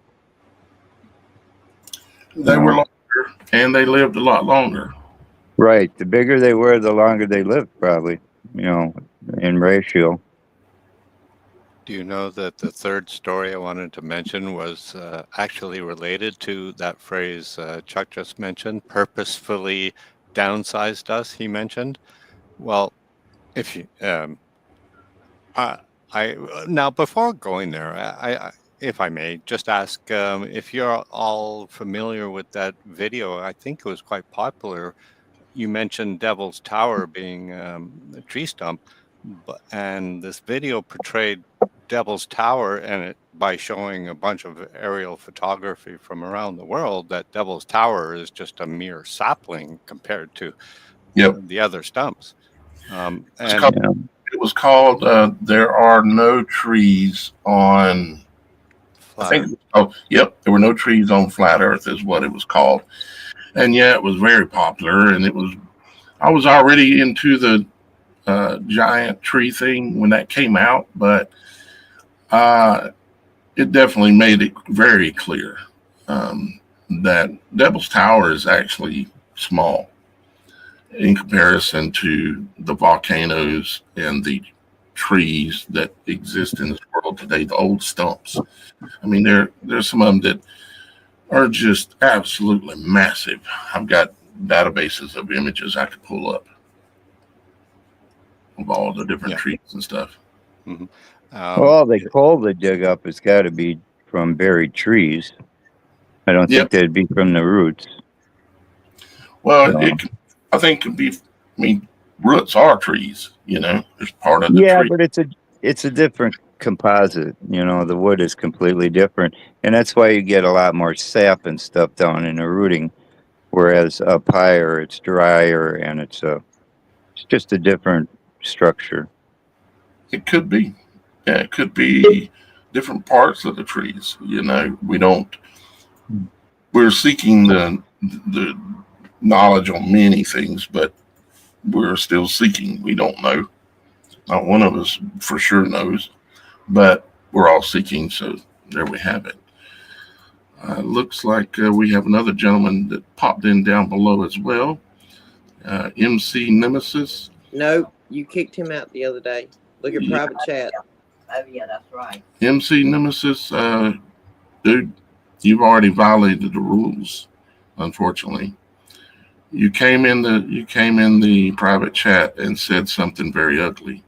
They were longer, and they lived a lot longer. Right. The bigger they were, the longer they lived, probably, in ratio. Do you know that the third story I wanted to mention was actually related to that phrase Chuck just mentioned, purposefully downsized us, he mentioned? Well, if you, now before going there, I if I may, just ask if you're all familiar with that video. I think it was quite popular. You mentioned Devil's Tower being a tree stump, and this video portrayed Devil's Tower, and it by showing a bunch of aerial photography from around the world, that Devil's Tower is just a mere sapling compared to the other stumps. It it was called There Are No Trees on, I Flat think, Earth. oh, yep, There Were No Trees on Flat Earth is what it was called. And yeah, it was very popular. And I was already into the giant tree thing when that came out, but it definitely made it very clear that Devil's Tower is actually small in comparison to the volcanoes and the trees that exist in this world today, the old stumps. I mean, there's some of them that are just absolutely massive. I've got databases of images I could pull up of all the different trees and stuff. Mm-hmm. Well, the coal they dig up has got to be from buried trees. I don't think they'd be from the roots. Well, I think it could be. I mean, roots are trees. It's part of the tree. But it's a different composite. The wood is completely different, and that's why you get a lot more sap and stuff down in the rooting. Whereas up higher, it's drier and it's just a different structure. It could be. Yeah, it could be different parts of the trees. We're seeking the knowledge on many things, but we're still seeking. We don't know. Not one of us for sure knows, but we're all seeking. So there we have it. Looks like we have another gentleman that popped in down below as well. MC Nemesis. Nope, you kicked him out the other day. Look at private chat. Oh yeah, that's right. MC Nemesis, dude, you've already violated the rules. Unfortunately, you came in the private chat and said something very ugly.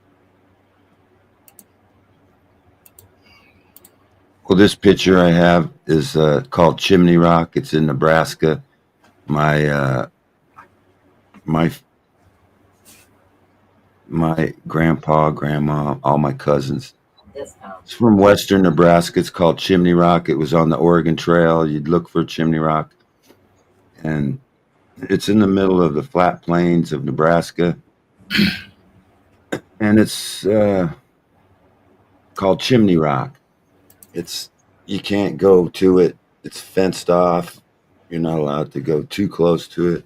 Well, this picture I have is called Chimney Rock. It's in Nebraska. My grandpa, grandma, all my cousins. It's from western Nebraska. It's called Chimney Rock. It was on the Oregon Trail. You'd look for Chimney Rock. And it's in the middle of the flat plains of Nebraska. And it's called Chimney Rock. You can't go to it. It's fenced off. You're not allowed to go too close to it.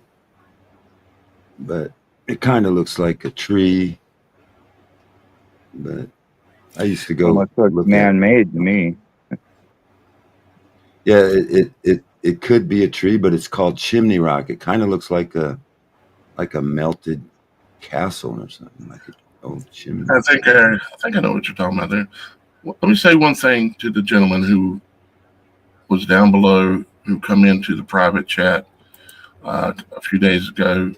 But it kind of looks like a tree. But I used to go look man-made to me. Yeah, it could be a tree, but it's called Chimney Rock. It kind of looks like a melted castle or something, like an old chimney. I think I know what you're talking about there. Let me say one thing to the gentleman who was down below, who come into the private chat a few days ago.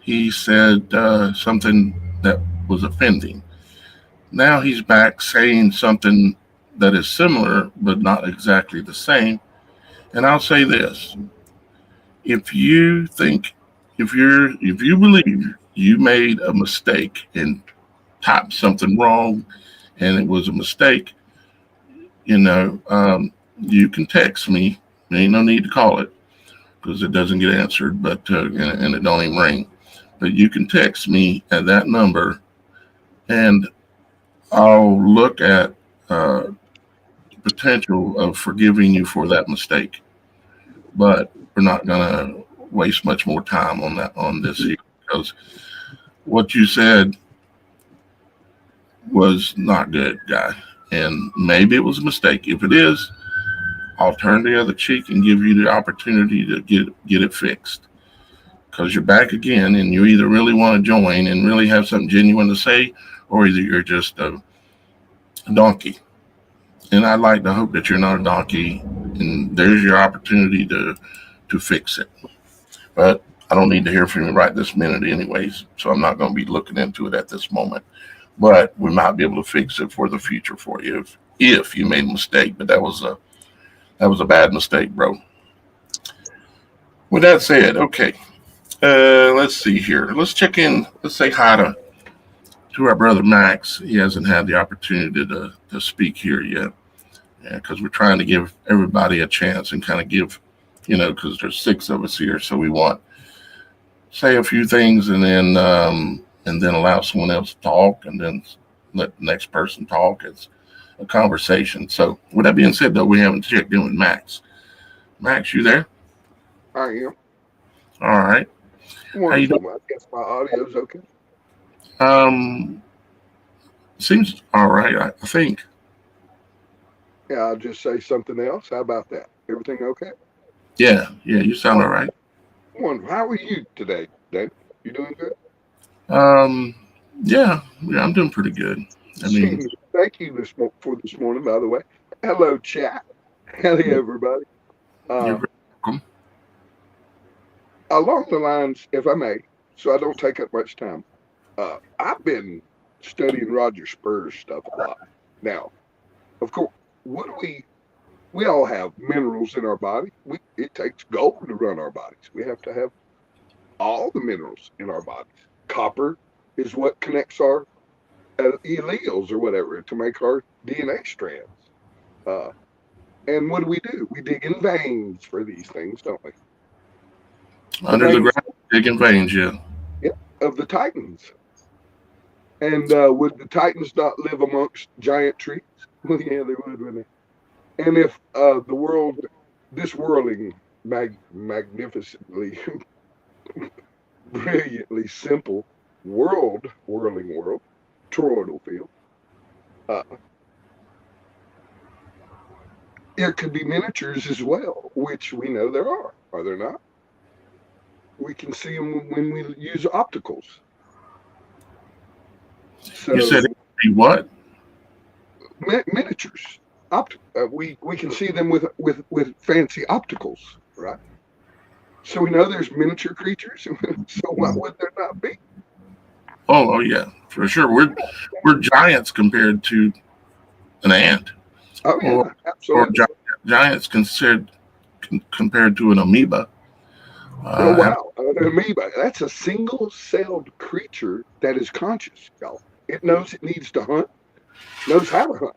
He said something that was offending. Now he's back saying something that is similar, but not exactly the same. And I'll say this: if you believe you made a mistake and typed something wrong, and it was a mistake, you can text me. There ain't no need to call it because it doesn't get answered, but and it don't even ring. But you can text me at that number, and I'll look at potential of forgiving you for that mistake. But we're not gonna waste much more time on this here, because what you said was not good, guy. And maybe it was a mistake. If it is, I'll turn the other cheek and give you the opportunity to get it fixed. Because you're back again, and you either really want to join and really have something genuine to say, or either you're just a donkey. And I'd like to hope that you're not a donkey, and there's your opportunity to fix it. But I don't need to hear from you right this minute anyways, so I'm not going to be looking into it at this moment. But we might be able to fix it for the future for you if you made a mistake. But that was a bad mistake, bro. With that said, okay, let's see here. Let's check in. Let's say hi to our brother Max. He hasn't had the opportunity to speak here yet, because we're trying to give everybody a chance and kind of give, because there's 6 of us here, so we want say a few things and then and then allow someone else to talk, and then let the next person talk. It's a conversation. So with that being said, though, we haven't checked in with Max. Max, you there? I am. All right. How you doing? Wonderful. I guess my audio's okay. Seems all right, I think. Yeah, I'll just say something else. How about that? Everything okay? Yeah, you sound all right. Wonderful. How are you today, Dave? You doing good? Yeah, I'm doing pretty good. I mean, Thank you for this morning, by the way. Hello, chat. Hello, everybody. you're very welcome. Along the lines, if I may, so I don't take up much time. I've been studying Roger Spur's stuff a lot. Now, of course, what do we all have minerals in our body. It takes gold to run our bodies. We have to have all the minerals in our bodies. Copper is what connects our alleles or whatever to make our DNA strands. And what do? We dig in veins for these things, don't we? Under the ground, digging veins, yeah. Yep, of the Titans. And would the Titans not live amongst giant trees? Well, yeah, they would, wouldn't they? And if this whirling, magnificently, brilliantly simple whirling world, toroidal field, there could be miniatures as well, which we know there are there not? We can see them when we use opticals. So, You said it would be what? Miniatures. We can see them with fancy opticals, right? So we know there's miniature creatures. So why would there not be? Oh yeah, for sure. We're giants compared to an ant. Oh yeah, absolutely. Or giants compared to an amoeba. Oh wow, an amoeba. That's a single-celled creature that is conscious, y'all. It knows it needs to hunt, knows how to hunt.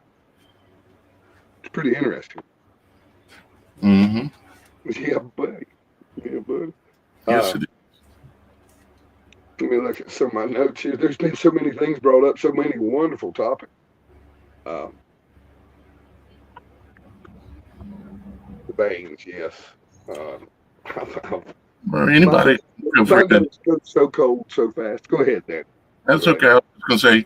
It's pretty interesting. Mm-hmm. Yeah, buddy. Yes, it is. Let me look at some of my notes here. There's been so many things brought up, so many wonderful topics. The veins, yes. Or anybody. My notes go so cold, so fast. Go ahead, Dan. That's okay. I was going to say,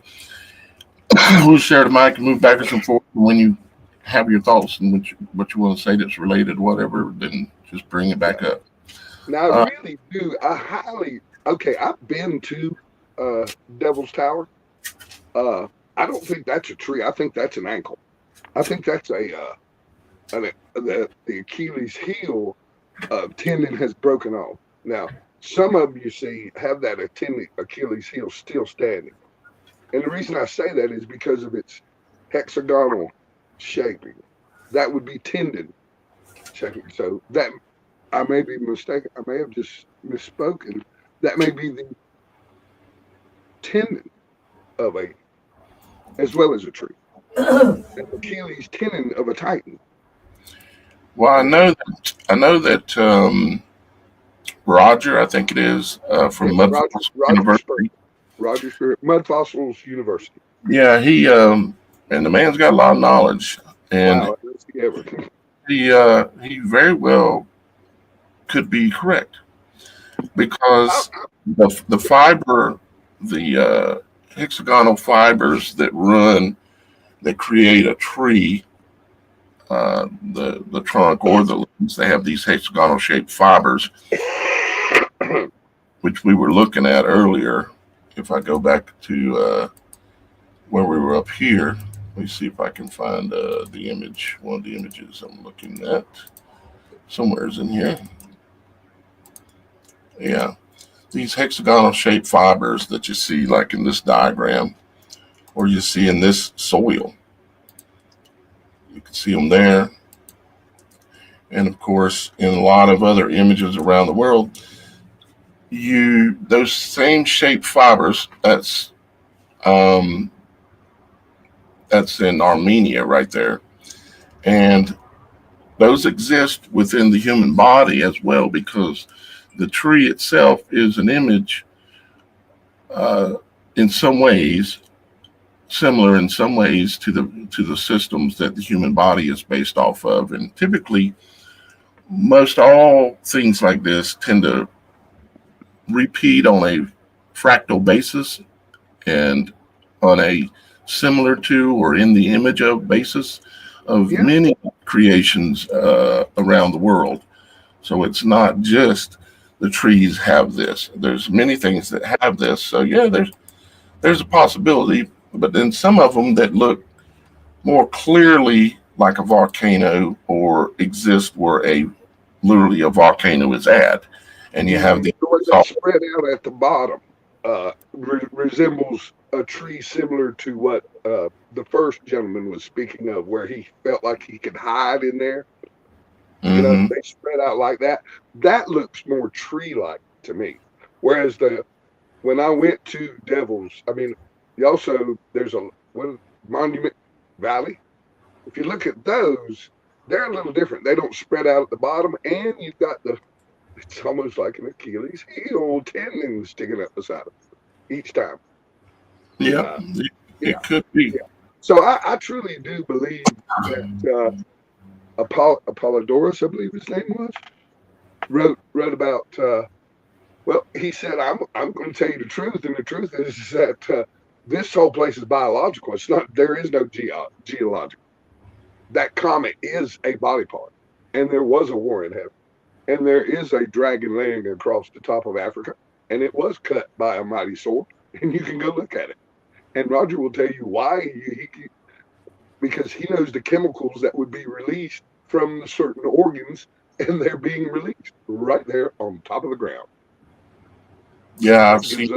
we'll share the mic and move backwards and forth. When you have your thoughts and what you want to say that's related, whatever, then just bring it back up. Now, I really do. I've been to Devil's Tower. I don't think that's a tree. I think that's an ankle. I think that's the Achilles heel tendon has broken off. Now, some of you see have that Achilles heel still standing. And the reason I say that is because of its hexagonal shaping. That would be tendon shaping. So that I may be mistaken. I may have just misspoken. That may be the tendon of as well as a tree. An Achilles tendon of a Titan. Well, I know that Roger, I think it is, from Mud Fossils University. Roger Spur, Mud Fossils University. Yeah, he and the man's got a lot of knowledge, and wow, he very well could be correct, because the fiber, the hexagonal fibers that create a tree, the trunk or the limbs, they have these hexagonal shaped fibers, which we were looking at earlier. If I go back to where we were up here, let me see if I can find the image. One of the images I'm looking at somewhere's in here. Yeah, these hexagonal shaped fibers that you see like in this diagram, or you see in this soil. You can see them there. And of course, in a lot of other images around the world, those same shaped fibers, that's in Armenia right there. And those exist within the human body as well, because the tree itself is an image in some ways similar in some ways to the systems that the human body is based off of. And typically, most all things like this tend to repeat on a fractal basis and on a similar to or in the image of basis of Yeah. many creations around the world. So it's not just the trees have this. There's many things that have this. So yeah, there's a possibility, but then some of them that look more clearly like a volcano or exist where literally a volcano is at, and you have the The way they spread out at the bottom resembles a tree similar to what the first gentleman was speaking of, where he felt like he could hide in there. You know, they spread out like that. That looks more tree-like to me. Whereas when I went to Devil's, I mean, also there's a Monument Valley. If you look at those, they're a little different. They don't spread out at the bottom, and you've got it's almost like an Achilles heel tendon sticking up the side of it each time. Yeah, it could be. Yeah. So I truly do believe that Apollodorus, I believe his name was, wrote about. Well, he said, "I'm going to tell you the truth, and the truth is that this whole place is biological. It's not. There is no geological. That comet is a body part, and there was a war in heaven, and there is a dragon laying across the top of Africa, and it was cut by a mighty sword, and you can go look at it. And Roger will tell you why because he knows the chemicals that would be released from certain organs, and they're being released right there on top of the ground. Yeah, I've seen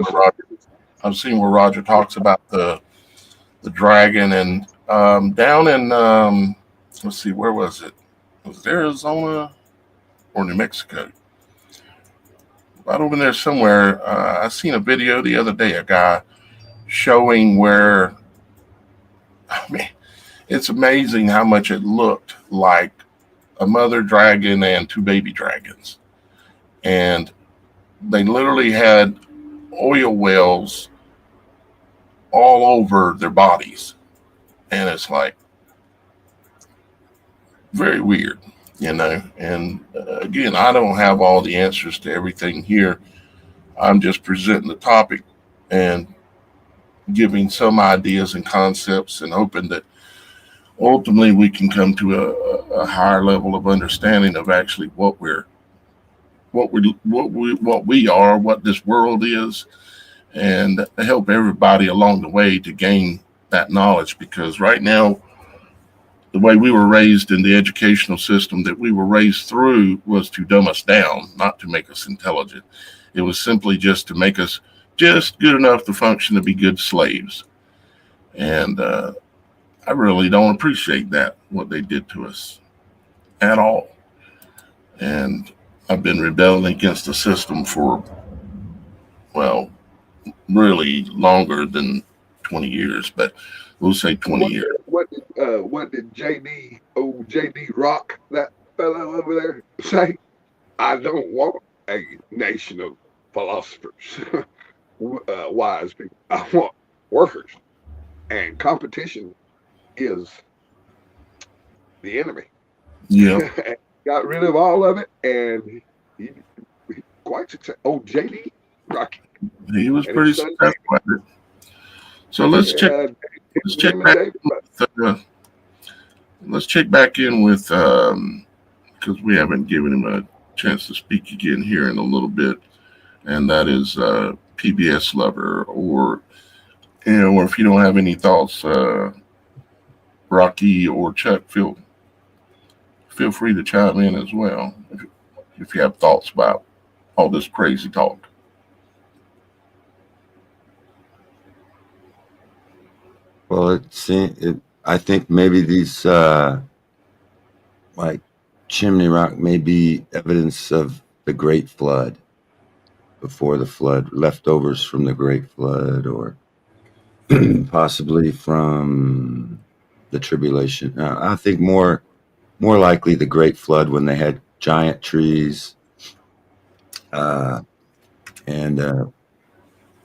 where Roger talks about the dragon, and down in let's see, where was it? Was it Arizona or New Mexico? Right over there somewhere. I seen a video the other day, a guy showing where, I mean, it's amazing how much it looked like a mother dragon and two baby dragons. And they literally had oil wells all over their bodies. And it's like very weird, you know. And again, I don't have all the answers to everything here. I'm just presenting the topic and giving some ideas and concepts, and hoping that ultimately we can come to a higher level of understanding of actually what we are, what this world is, and help everybody along the way to gain that knowledge. Because right now, the way we were raised in the educational system that we were raised through was to dumb us down, not to make us intelligent. It was simply just to make us just good enough to function, to be good slaves. And I really don't appreciate that, what they did to us at all. And I've been rebelling against the system for, well, really longer than 20 years, but we'll say 20 years. What did JD Rock, that fellow over there, say? I don't want a nation of philosophers, wise people. I want workers, and competition is the enemy. Yeah. Got rid of all of it, and he quite successful. Oh, JD Rocky. He was pretty successful at it. So let's check back in with because we haven't given him a chance to speak again here in a little bit, and that is PBS Lover, or or if you don't have any thoughts, Rocky or Chuck, feel free to chime in as well if you have thoughts about all this crazy talk. Well, I think maybe these like Chimney Rock may be evidence of the Great Flood, before the flood, leftovers from the Great Flood, or possibly from the tribulation. I think more likely the Great Flood, when they had giant trees and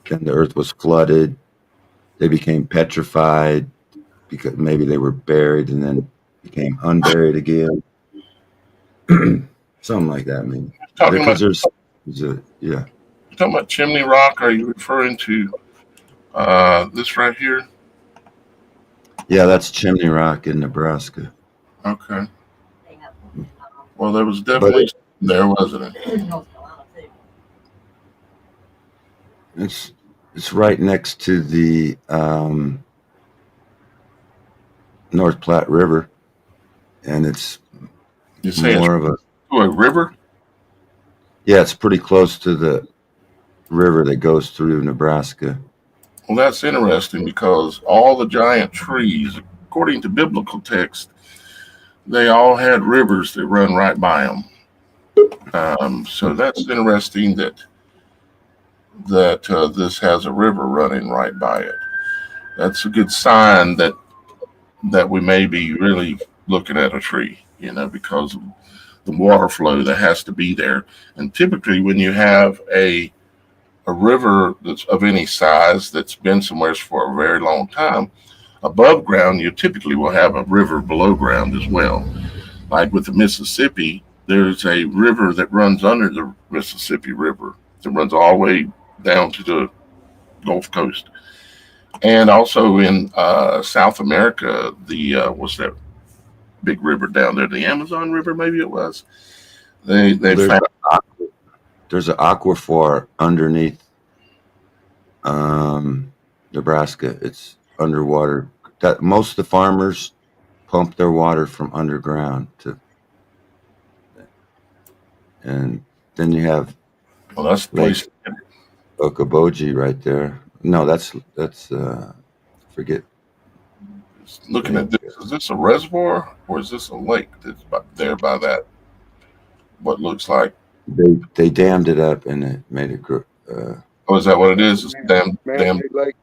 then the earth was flooded. They became petrified because maybe they were buried and then became unburied again. Something like that. I mean, Talking about because yeah. talking about Chimney Rock. Are you referring to this right here? Yeah, that's Chimney Rock in Nebraska. Okay. They have, Well, there was But definitely there, wasn't it? North Carolina too. it's right next to the North Platte River, and it's You say it's more of a to a river? yeah. It's pretty close to the river that goes through Nebraska. Well, that's interesting because all the giant trees, according to biblical text, they all had rivers that run right by them. So that's interesting that this has a river running right by it. That's a good sign that we may be really looking at a tree, because of the water flow that has to be there. And typically, when you have a river that's of any size that's been somewhere for a very long time, above ground, you typically will have a river below ground as well. Like with the Mississippi, there's a river that runs under the Mississippi River that runs all the way down to the Gulf Coast. And also in South America, what's that big river down there? The Amazon River, maybe it was. They There's found an aquifer underneath Nebraska. It's underwater. That most of the farmers pump their water from underground and then you have that's the Lake place. Okoboji right there. No, that's forget. Looking at this, is this a reservoir or is this a lake that's there by that? What looks like? They dammed it up and it made it grow. Oh, is that what it is? It's damn. Man-made lake.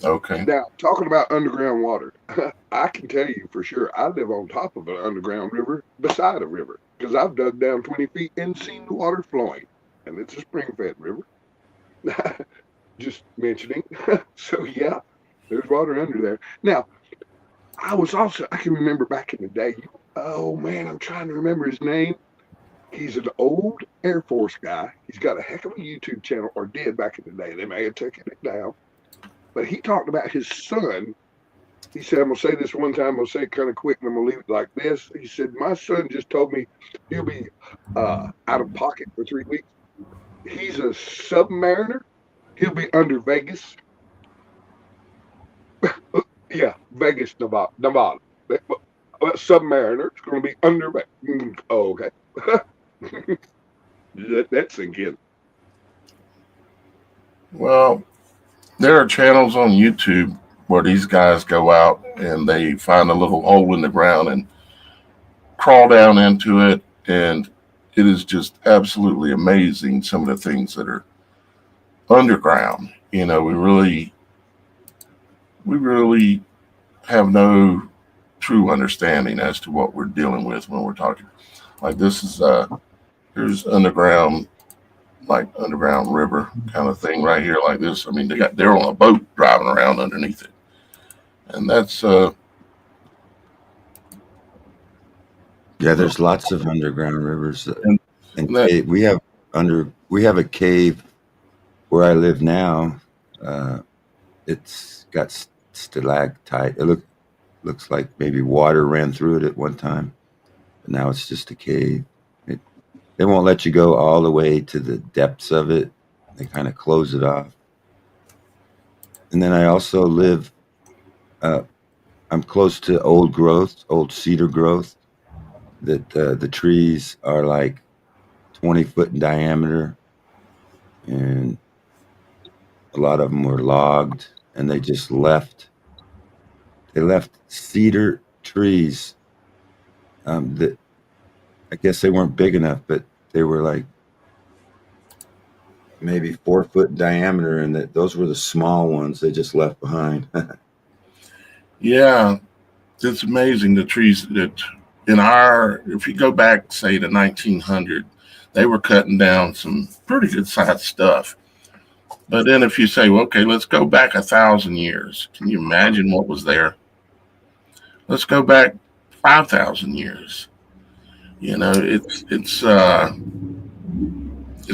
Okay. Now, talking about underground water, I can tell you for sure, I live on top of an underground river beside a river because I've dug down 20 feet and seen the water flowing, and it's a spring-fed river. Just mentioning. So yeah, there's water under there. Now, I can remember back in the day. Oh man, I'm trying to remember his name. He's an old Air Force guy. He's got a heck of a YouTube channel, or did back in the day. They may have taken it down. But he talked about his son. He said, I'm going to say this one time. I'm going to say it kind of quick, and I'm going to leave it like this. He said, my son just told me he'll be out of pocket for 3 weeks. He's a submariner. He'll be under Vegas. Yeah, Vegas, Nevada. Submariner. It's going to be under Vegas. Oh, okay. Let that sink in. Well, there are channels on YouTube where these guys go out and they find a little hole in the ground and crawl down into it, and it is just absolutely amazing some of the things that are underground. We really have no true understanding as to what we're dealing with when we're talking. Like this is here's underground river kind of thing right here, like this. I mean, they're on a boat driving around underneath it, and that's yeah. There's lots of underground rivers, and that, we have a cave where I live now. It's got stalactite. It looks like maybe water ran through it at one time, but now it's just a cave. They won't let you go all the way to the depths of it. They kind of close it off. And then I also live, I'm close to old cedar growth, that the trees are like 20 foot in diameter, and a lot of them were logged, and they left cedar trees that I guess they weren't big enough, but they were like maybe 4 foot in diameter, and those were the small ones they just left behind. yeah, it's amazing the trees that if you go back, say, to 1900, they were cutting down some pretty good sized stuff. But then if you say, well, okay, let's go back 1,000 years. Can you imagine what was there? Let's go back 5,000 years. You know, it's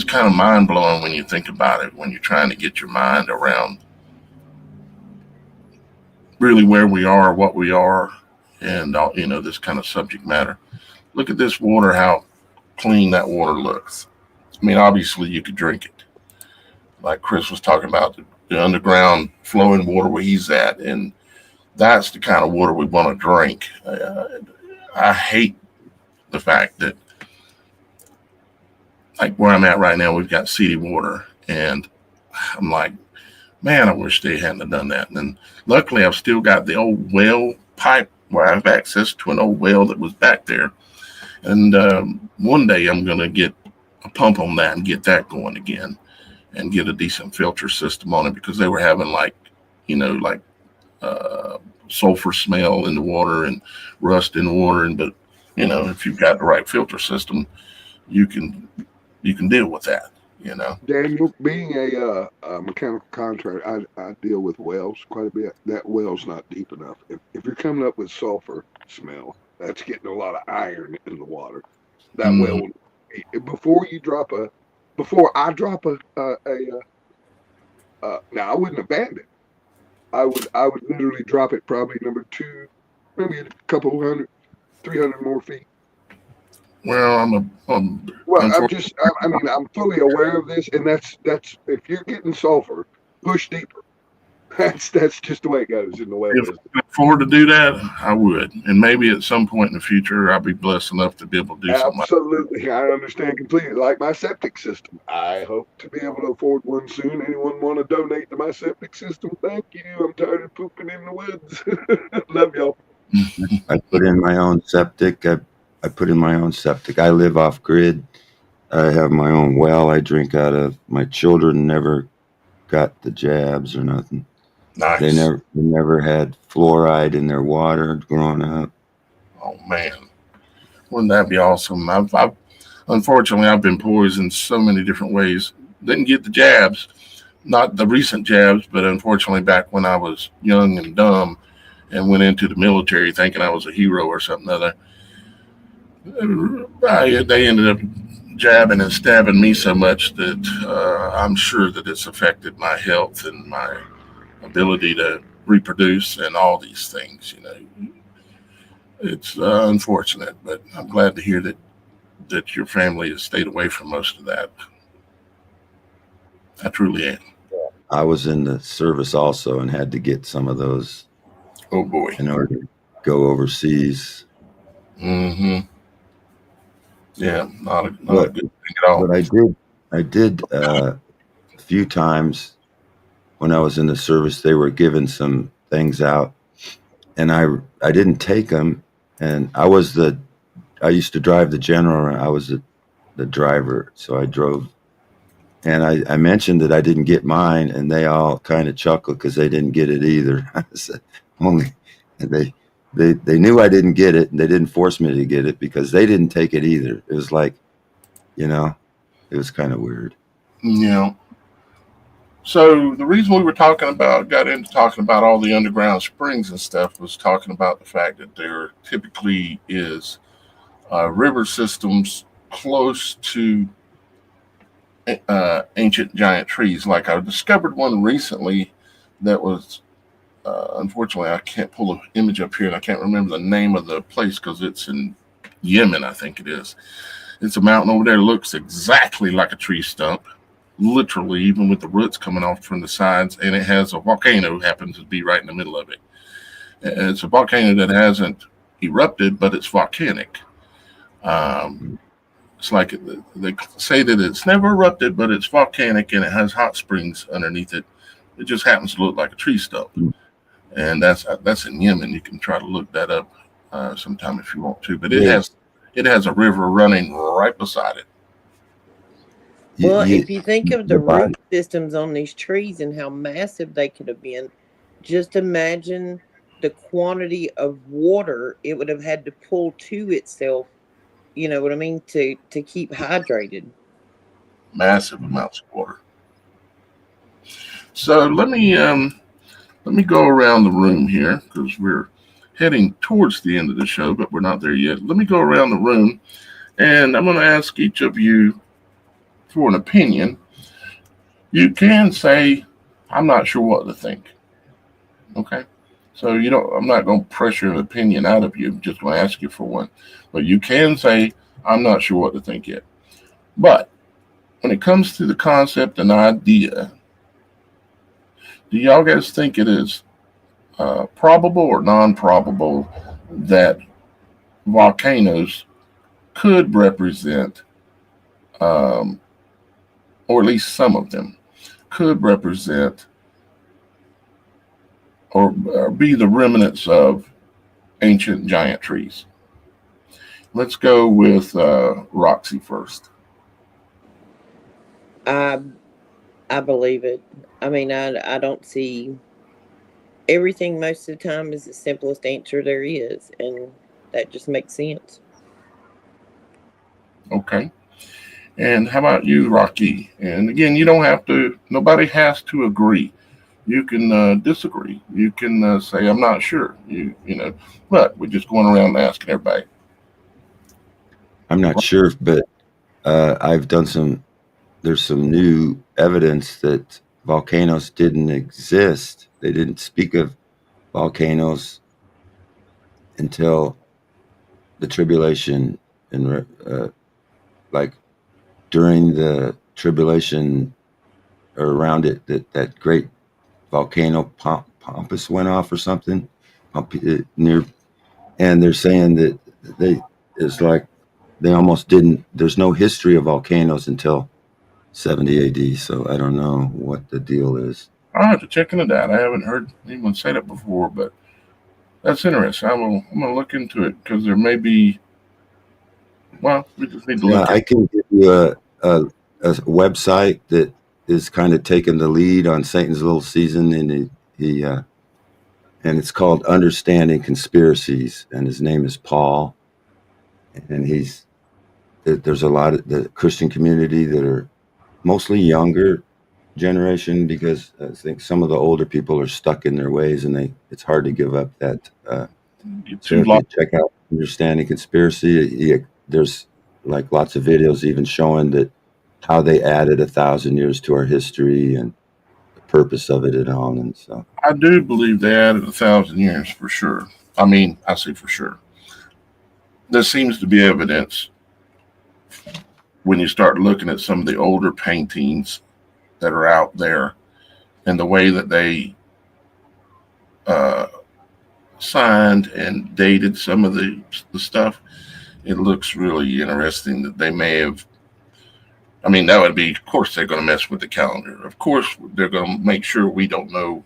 kind of mind blowing when you think about it, when you're trying to get your mind around really where we are, what we are, and all, you know, this kind of subject matter. Look at this water, how clean that water looks. I mean, obviously you could drink it, like Chris was talking about the underground flowing water where he's at, and that's the kind of water we want to drink. I hate the fact that, like where I'm at right now, we've got city water, and I'm like, man, I wish they hadn't done that. And luckily, I've still got the old well pipe where I have access to an old well that was back there. And one day I'm going to get a pump on that and get that going again and get a decent filter system on it, because they were having like, you know, like sulfur smell in the water and rust in the water. And but, you know, if you've got the right filter system, you can deal with that. You know, Daniel, being a mechanical contractor, I deal with wells quite a bit. That well's not deep enough. If you're coming up with sulfur smell, that's getting a lot of iron in the water. That well, before I drop now I wouldn't abandon it. I would literally drop it probably number 2, maybe a couple 300 more feet. well, I'm fully aware of this, and that's if you're getting sulfur, push deeper. That's just the way it goes in the well if business. I could afford to do that, I would. And maybe at some point in the future, I'll be blessed enough to be able to do something like that. Absolutely, I understand completely. Like my septic system, I hope to be able to afford one soon. Anyone want to donate to my septic system? Thank you. I'm tired of pooping in the woods. Love y'all. I put in my own septic. I put in my own septic. I live off grid. I have my own well I drink out of. My children never got the jabs or nothing. Nice. They never had fluoride in their water growing up. Oh man, wouldn't that be awesome? Unfortunately, I've been poisoned so many different ways. Didn't get the jabs, not the recent jabs, but unfortunately back when I was young and dumb and went into the military thinking I was a hero or something other. They ended up jabbing and stabbing me so much that I'm sure that it's affected my health and my ability to reproduce and all these things. You know, it's unfortunate, but I'm glad to hear that your family has stayed away from most of that. I truly am. I was in the service also and had to get some of those. Oh boy. In order to go overseas. Mm-hmm. Yeah, not a good thing at all. But I did a few times when I was in the service. They were giving some things out, and I didn't take them. And I used to drive the General. I was the driver, so I drove. And I mentioned that I didn't get mine, and they all kind of chuckled because they didn't get it either. I said, only they knew I didn't get it, and they didn't force me to get it because they didn't take it either. It was like, you know, it was kind of weird. Yeah. So the reason we got into talking about all the underground springs and stuff was talking about the fact that there typically is river systems close to ancient giant trees. Like I discovered one recently that was, unfortunately, I can't pull an image up here, and I can't remember the name of the place because it's in Yemen, I think it is. It's a mountain over there that looks exactly like a tree stump, literally, even with the roots coming off from the sides, and it has a volcano, happens to be right in the middle of it. And it's a volcano that hasn't erupted, but it's volcanic. It's like they say that it's never erupted, but it's volcanic, and it has hot springs underneath it. It just happens to look like a tree stump. And that's in Yemen. You can try to look that up sometime if you want to. But it has a river running right beside it. Well, if you think of the root systems on these trees and how massive they could have been, just imagine the quantity of water it would have had to pull to itself. You know what I mean? To keep hydrated. Massive amounts of water. So let me go around the room here because we're heading towards the end of the show, but we're not there yet. Let me go around the room, and I'm going to ask each of you for an opinion. You can say, "I'm not sure what to think." Okay. So I'm not going to pressure an opinion out of you. I'm just going to ask you for one. But you can say, "I'm not sure what to think yet." But when it comes to the concept and idea, do y'all guys think it is probable or non-probable that volcanoes could represent, um, or at least some of them could represent, or be the remnants of ancient giant trees? Let's go with Roxy first. I I believe it. I mean, I don't see everything most of the time is the simplest answer there is, and that just makes sense. Okay. And how about you, Rocky? And again, you don't have to. Nobody has to agree. You can disagree. You can say, "I'm not sure." But we're just going around asking everybody. I'm not sure, but I've done some. There's some new evidence that volcanoes didn't exist. They didn't speak of volcanoes until the tribulation, and like during the tribulation or around it, that great volcano Pompous went off or something near, and they're saying that they it's like they almost didn't. There's no history of volcanoes until 70 AD. So I don't know what the deal is. I'll have to check into that. I haven't heard anyone say that before, but that's interesting. I'm gonna look into it because there may be. Well, we just need to Yeah, look at I it. can give you a website that is kind of taking the lead on Satan's little season, and he and it's called Understanding Conspiracies, and his name is Paul, and there's a lot of the Christian community that are mostly younger generation, because I think some of the older people are stuck in their ways, and it's hard to give up that. It's So too if long. you check out Understanding Conspiracy, there's like lots of videos even showing that how they added 1,000 years to our history and the purpose of it and all, and so. I do believe they added 1,000 years for sure. I mean, I say for sure. There seems to be evidence when you start looking at some of the older paintings that are out there and the way that they uh, signed and dated some of the stuff. It looks really interesting that they may have. I mean, that would be, of course, they're going to mess with the calendar. Of course, they're going to make sure we don't know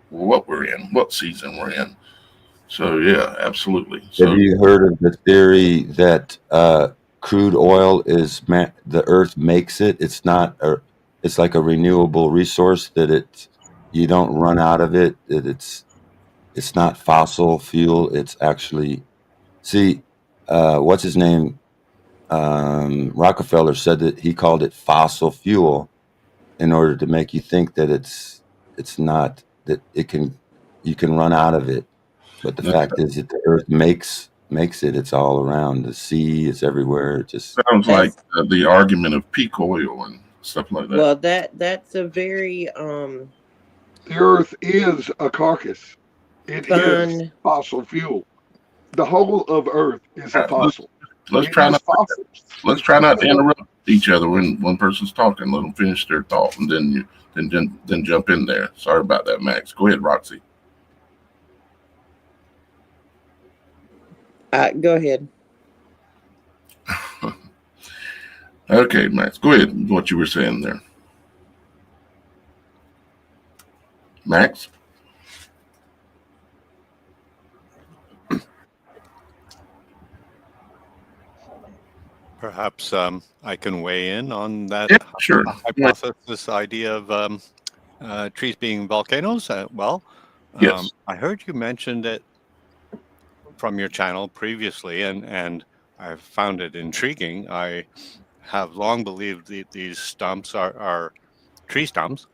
what we're in, what season we're in. So, yeah, absolutely. Have So, you heard of the theory that crude oil is the Earth makes it? It's not it's like a renewable resource that you don't run out of it. That it's not fossil fuel. It's actually, see, what's his name? Rockefeller said that he called it fossil fuel in order to make you think that it's not, that you can run out of it. But the that fact is that the Earth makes it. It's all around the sea. It's everywhere. It just sounds like That's the argument of peak oil and stuff like that. well, that's a very The Earth is a carcass. It is fun. fossil fuel. The whole of Earth is All a right, fossil. let's It try is not fossils. let's try not to interrupt each other when one person's talking. Let them finish their thought, and then jump in there. Sorry about that, Max. Go ahead, Roxy. Go ahead. Okay, Max. Go ahead. What you were saying there, Max. Perhaps I can weigh in on that Yeah, sure. hypothesis idea of trees being volcanoes. Yes. I heard you mentioned it from your channel previously, and I found it intriguing. I have long believed these stumps are tree stumps.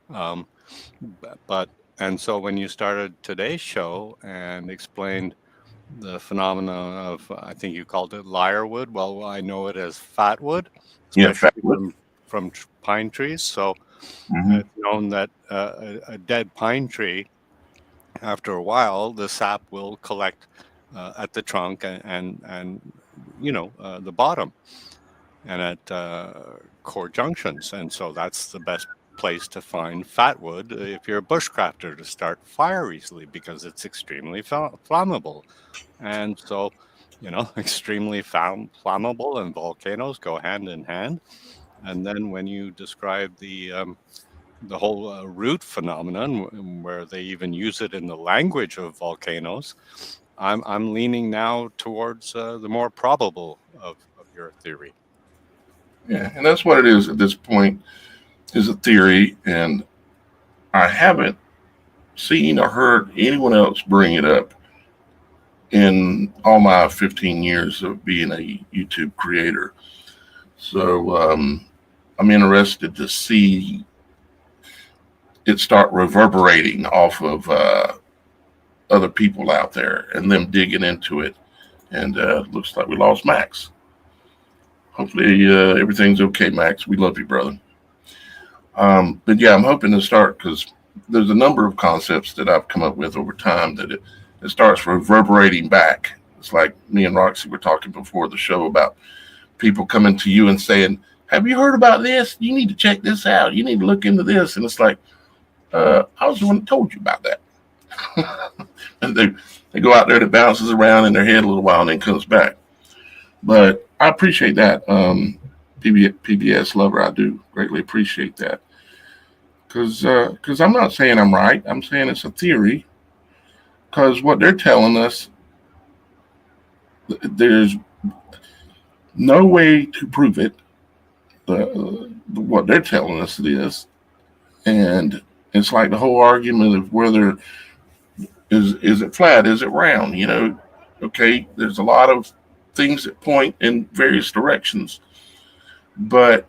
And so when you started today's show and explained the phenomenon of, I think you called it liarwood. Well, I know it as fatwood, Yeah, especially fabulous. from pine trees. So Hmm. it's known that a dead pine tree, after a while, the sap will collect at the trunk and the bottom and at core junctions. And so that's the best place to find fatwood if you're a bushcrafter, to start fire easily, because it's extremely flammable. And so, extremely flammable and volcanoes go hand in hand. And then when you describe the whole root phenomenon, where they even use it in the language of volcanoes, I'm leaning now towards the more probable of your theory. Yeah, and that's what it is at this point, is a theory, and I haven't seen or heard anyone else bring it up in all my 15 years of being a YouTube creator. So I'm interested to see it start reverberating off of other people out there and them digging into it. And looks like we lost Max. Hopefully everything's okay, Max. We love you, brother. But yeah, I'm hoping to start, because there's a number of concepts that I've come up with over time that it starts reverberating back. It's like me and Roxy were talking before the show about people coming to you and saying, "Have you heard about this? You need to check this out. You need to look into this." And it's like, I was the one that told you about that. And they go out there and it bounces around in their head a little while and then comes back. But I appreciate that. PBS lover, I do greatly appreciate that. Because I'm not saying I'm right. I'm saying it's a theory. Because what they're telling us, there's no way to prove it. What they're telling us it is. And it's like the whole argument of whether is it flat, is it round? Okay, there's a lot of things that point in various directions, but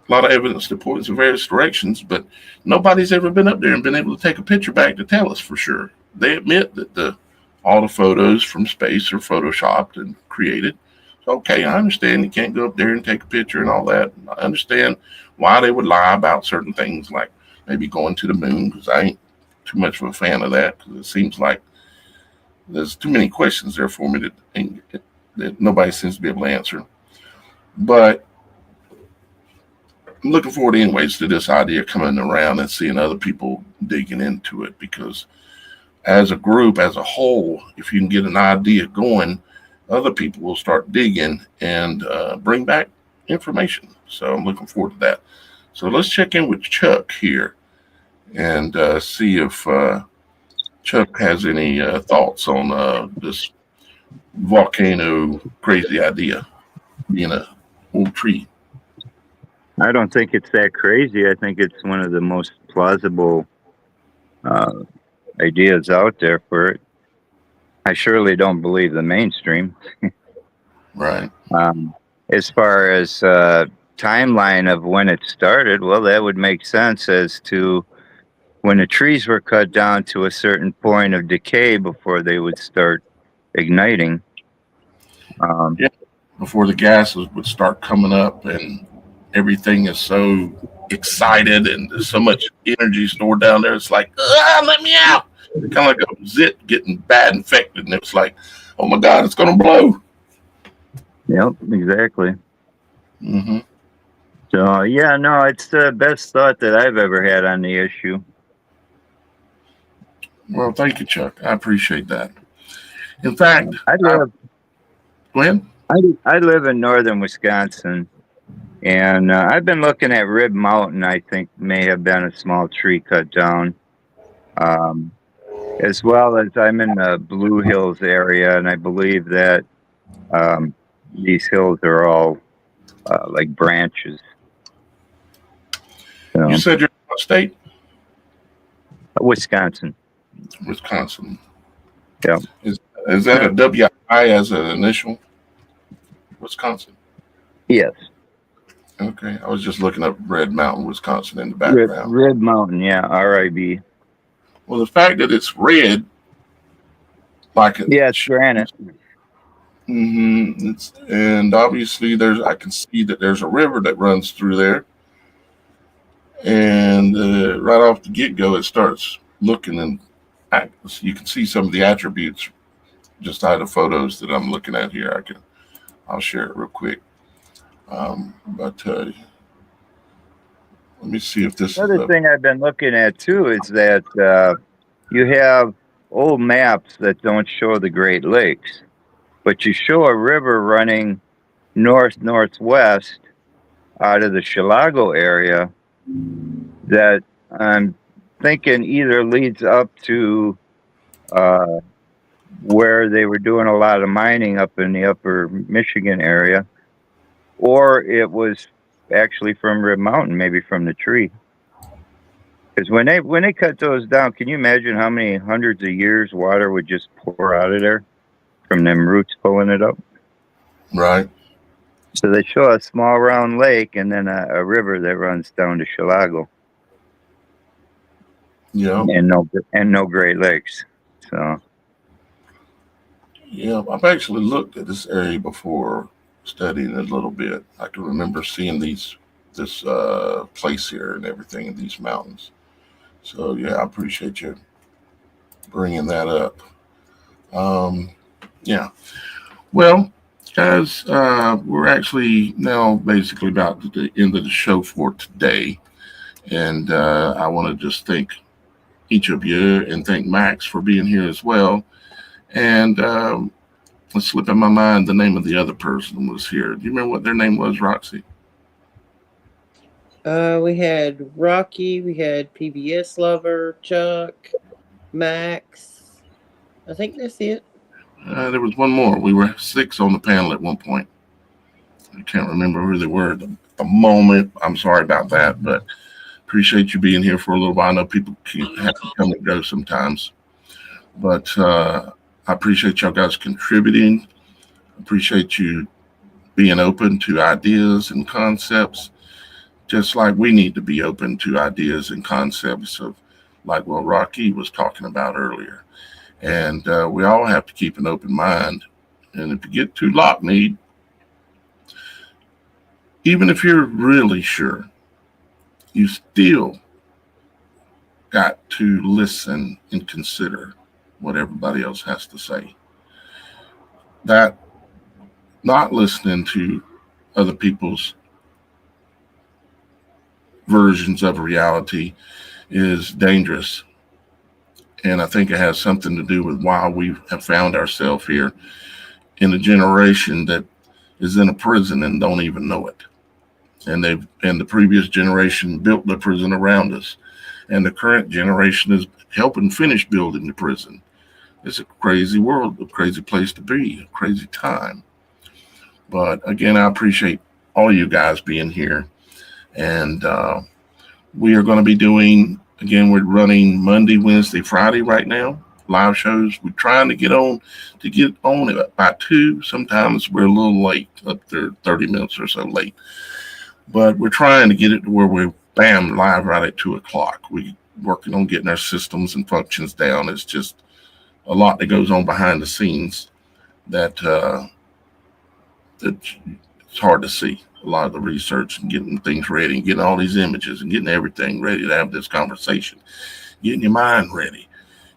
a lot of evidence that points in various directions, but nobody's ever been up there and been able to take a picture back to tell us for sure. They admit that all the photos from space are photoshopped and created. So, okay, I understand you can't go up there and take a picture and all that. I understand why they would lie about certain things, like maybe going to the moon, because I ain't too much of a fan of that, because it seems like there's too many questions there for me that nobody seems to be able to answer. But I'm looking forward anyways to this idea coming around and seeing other people digging into it, because as a group, as a whole, if you can get an idea going, other people will start digging and bring back information. So I'm looking forward to that. So let's check in with Chuck here and see if Chuck has any thoughts on this volcano crazy idea being a old tree. I don't think it's that crazy. I think it's one of the most plausible ideas out there for it. I surely don't believe the mainstream. Right. As far as timeline of when it started, well, that would make sense as to when the trees were cut down to a certain point of decay before they would start igniting. Yeah. Before the gases would start coming up and everything is so excited and there's so much energy stored down there. It's like, let me out. Kind of like a zit getting bad infected. And it's like, oh my God, it's going to blow. Yep, exactly. Mm-hmm. So, yeah, no, it's the best thought that I've ever had on the issue. Well, thank you, Chuck. I appreciate that. In fact, go ahead. I live in northern Wisconsin, and I've been looking at Rib Mountain. I think may have been a small tree cut down, as well as I'm in the Blue Hills area, and I believe that these hills are all like branches. So, You said you're in what state? Wisconsin. Wisconsin. Yeah. Is that a WI as an initial? Wisconsin. Yes. Okay, I was just looking up Red Mountain, Wisconsin in the background. Red Mountain, yeah, RIB. Well, the fact that it's red, like it, Yeah, it's granite. it's, and obviously I can see that there's a river that runs through there, and right off the get go, it starts looking and you can see some of the attributes just out of the photos that I'm looking at here. I'll share it real quick. But let me see if this Another thing I've been looking at too is that you have old maps that don't show the Great Lakes, but you show a river running north-northwest out of the Chilago area that I'm thinking either leads up to where they were doing a lot of mining up in the upper Michigan area, or it was actually from Red Mountain, maybe from the tree. Because when they cut those down, can you imagine how many hundreds of years water would just pour out of there from them roots pulling it up? right. So they show a small round lake and then a river that runs down to Chilago. Yeah. And no Great Lakes. So Yeah, I've actually looked at this area before, studying it a little bit. I can remember seeing this place here and everything in these mountains. So yeah, I appreciate you bringing that up. Yeah. Well, guys, we're actually now basically about to the end of the show for today, and I want to just thank each of you and thank Max for being here as well. And let's slip in my mind the name of the other person was here. Do you remember what their name was, Roxy? We had Rocky, we had PBS Lover, Chuck, Max. I think that's it. There was one more. We were 6 on the panel at one point. I can't remember who they were at the moment. I'm sorry about that, but appreciate you being here for a little while. I know people have to come and go sometimes, but I appreciate y'all guys contributing. Appreciate you being open to ideas and concepts, just like we need to be open to ideas and concepts of like what Rocky was talking about earlier. And we all have to keep an open mind. And if you get too lock-kneed, even if you're really sure, you still got to listen and consider what everybody else has to say. That not listening to other people's versions of reality is dangerous. And I think it has something to do with why we have found ourselves here in a generation that is in a prison and don't even know it. And the previous generation built the prison around us. And the current generation is helping finish building the prison. It's a crazy world, a crazy place to be, a crazy time. But again, I appreciate all you guys being here. And we are going to be doing, again, we're running Monday, Wednesday, Friday right now, live shows. We're trying to get on it by 2. Sometimes we're a little late, up there 30 minutes or so late. But we're trying to get it to where we're bam, live right at 2 o'clock. We're working on getting our systems and functions down. It's just a lot that goes on behind the scenes that it's hard to see. A lot of the research and getting things ready and getting all these images and getting everything ready to have this conversation, getting your mind ready,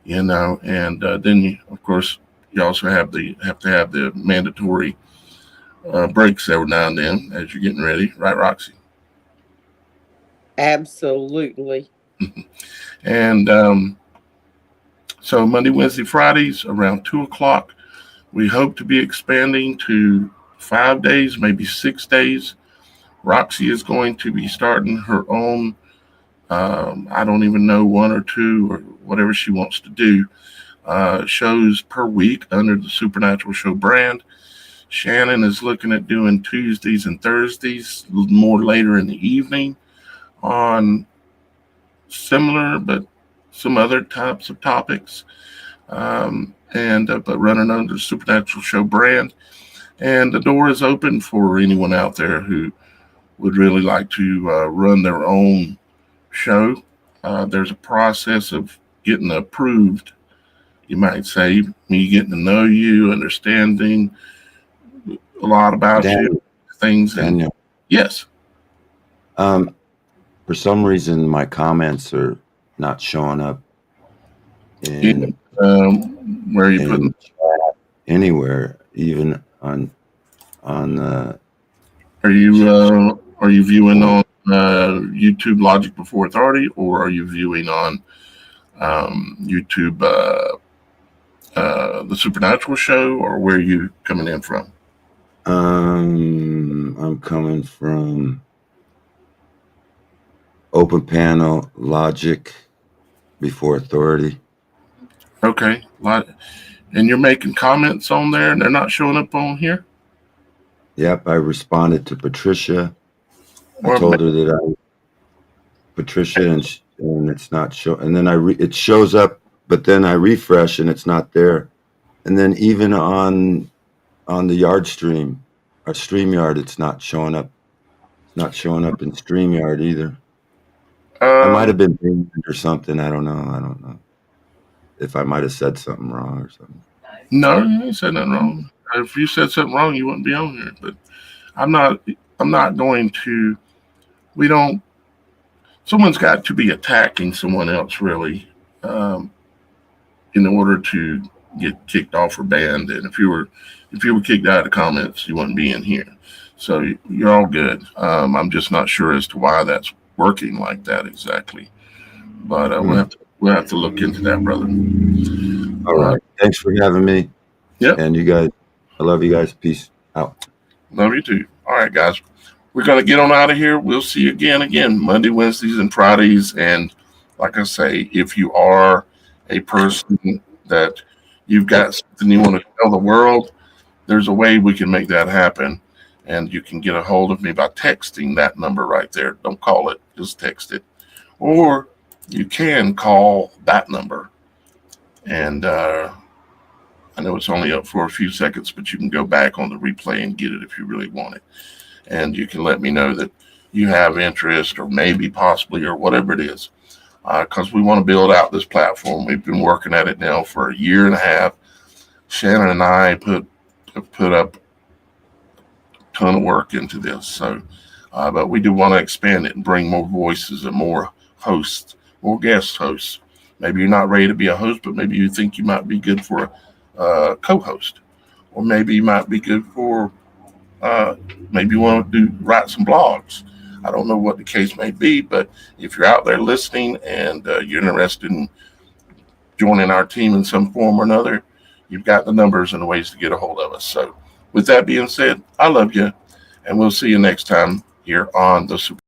and then you, of course, you also have to have the mandatory breaks every now and then as you're getting ready, right, Roxy? Absolutely. And so Monday, Wednesday, Fridays around 2 o'clock. We hope to be expanding to 5 days, maybe 6 days. Roxy is going to be starting her own, I don't even know, 1 or 2 or whatever she wants to do, shows per week under the Supernatural Show brand. Shannon is looking at doing Tuesdays and Thursdays, more later in the evening, on similar but some other types of topics, but running under the Supernatural Show brand. And the door is open for anyone out there who would really like to run their own show, there's a process of getting approved. You might say, me getting to know you, understanding a lot about you, things. And Daniel, yes. For some reason, my comments are not showing up in Where are you putting chat anywhere, even on the. Are you viewing on YouTube Logic Before Authority, or are you viewing on YouTube The Supernatural Show, or where are you coming in from? I'm coming from Open Panel Logic Before Authority. Okay, and you're making comments on there, and they're not showing up on here. Yep, I responded to Patricia. I told her that Patricia, and it's not show. And then it shows up, but then I refresh and it's not there. And then even on the Yard stream, or StreamYard, it's not showing up. It's not showing up in StreamYard either. I might have been banned or something. I don't know if I might have said something wrong or something. No, you ain't said nothing wrong. If you said something wrong, you wouldn't be on here. But I'm not going to. We don't. Someone's got to be attacking someone else, really, in order to get kicked off or banned. And if you were kicked out of the comments, you wouldn't be in here. So you're all good. I'm just not sure as to why that's working like that exactly. But we'll have to look into that, brother. All right. Thanks for having me. Yeah. And you guys, I love you guys. Peace out. Love you too. All right, guys. We're going to get on out of here. We'll see you again, Monday, Wednesdays, and Fridays. And like I say, if you are a person that you've got something you want to tell the world, there's a way we can make that happen. And you can get a hold of me by texting that number right there. Don't call it, just text it. Or you can call that number. And I know it's only up for a few seconds, but you can go back on the replay and get it if you really want it. And you can let me know that you have interest, or maybe possibly, or whatever it is, because we want to build out this platform. We've been working at it now for 1.5 years. Shannon and I have put up a ton of work into this. So, but we do want to expand it and bring more voices and more hosts, more guest hosts. Maybe you're not ready to be a host, but maybe you think you might be good for a co-host, or maybe you might be good for maybe you want to write some blogs. I don't know what the case may be, but if you're out there listening and you're interested in joining our team in some form or another, you've got the numbers and the ways to get a hold of us. So with that being said, I love you, and we'll see you next time here on the Super.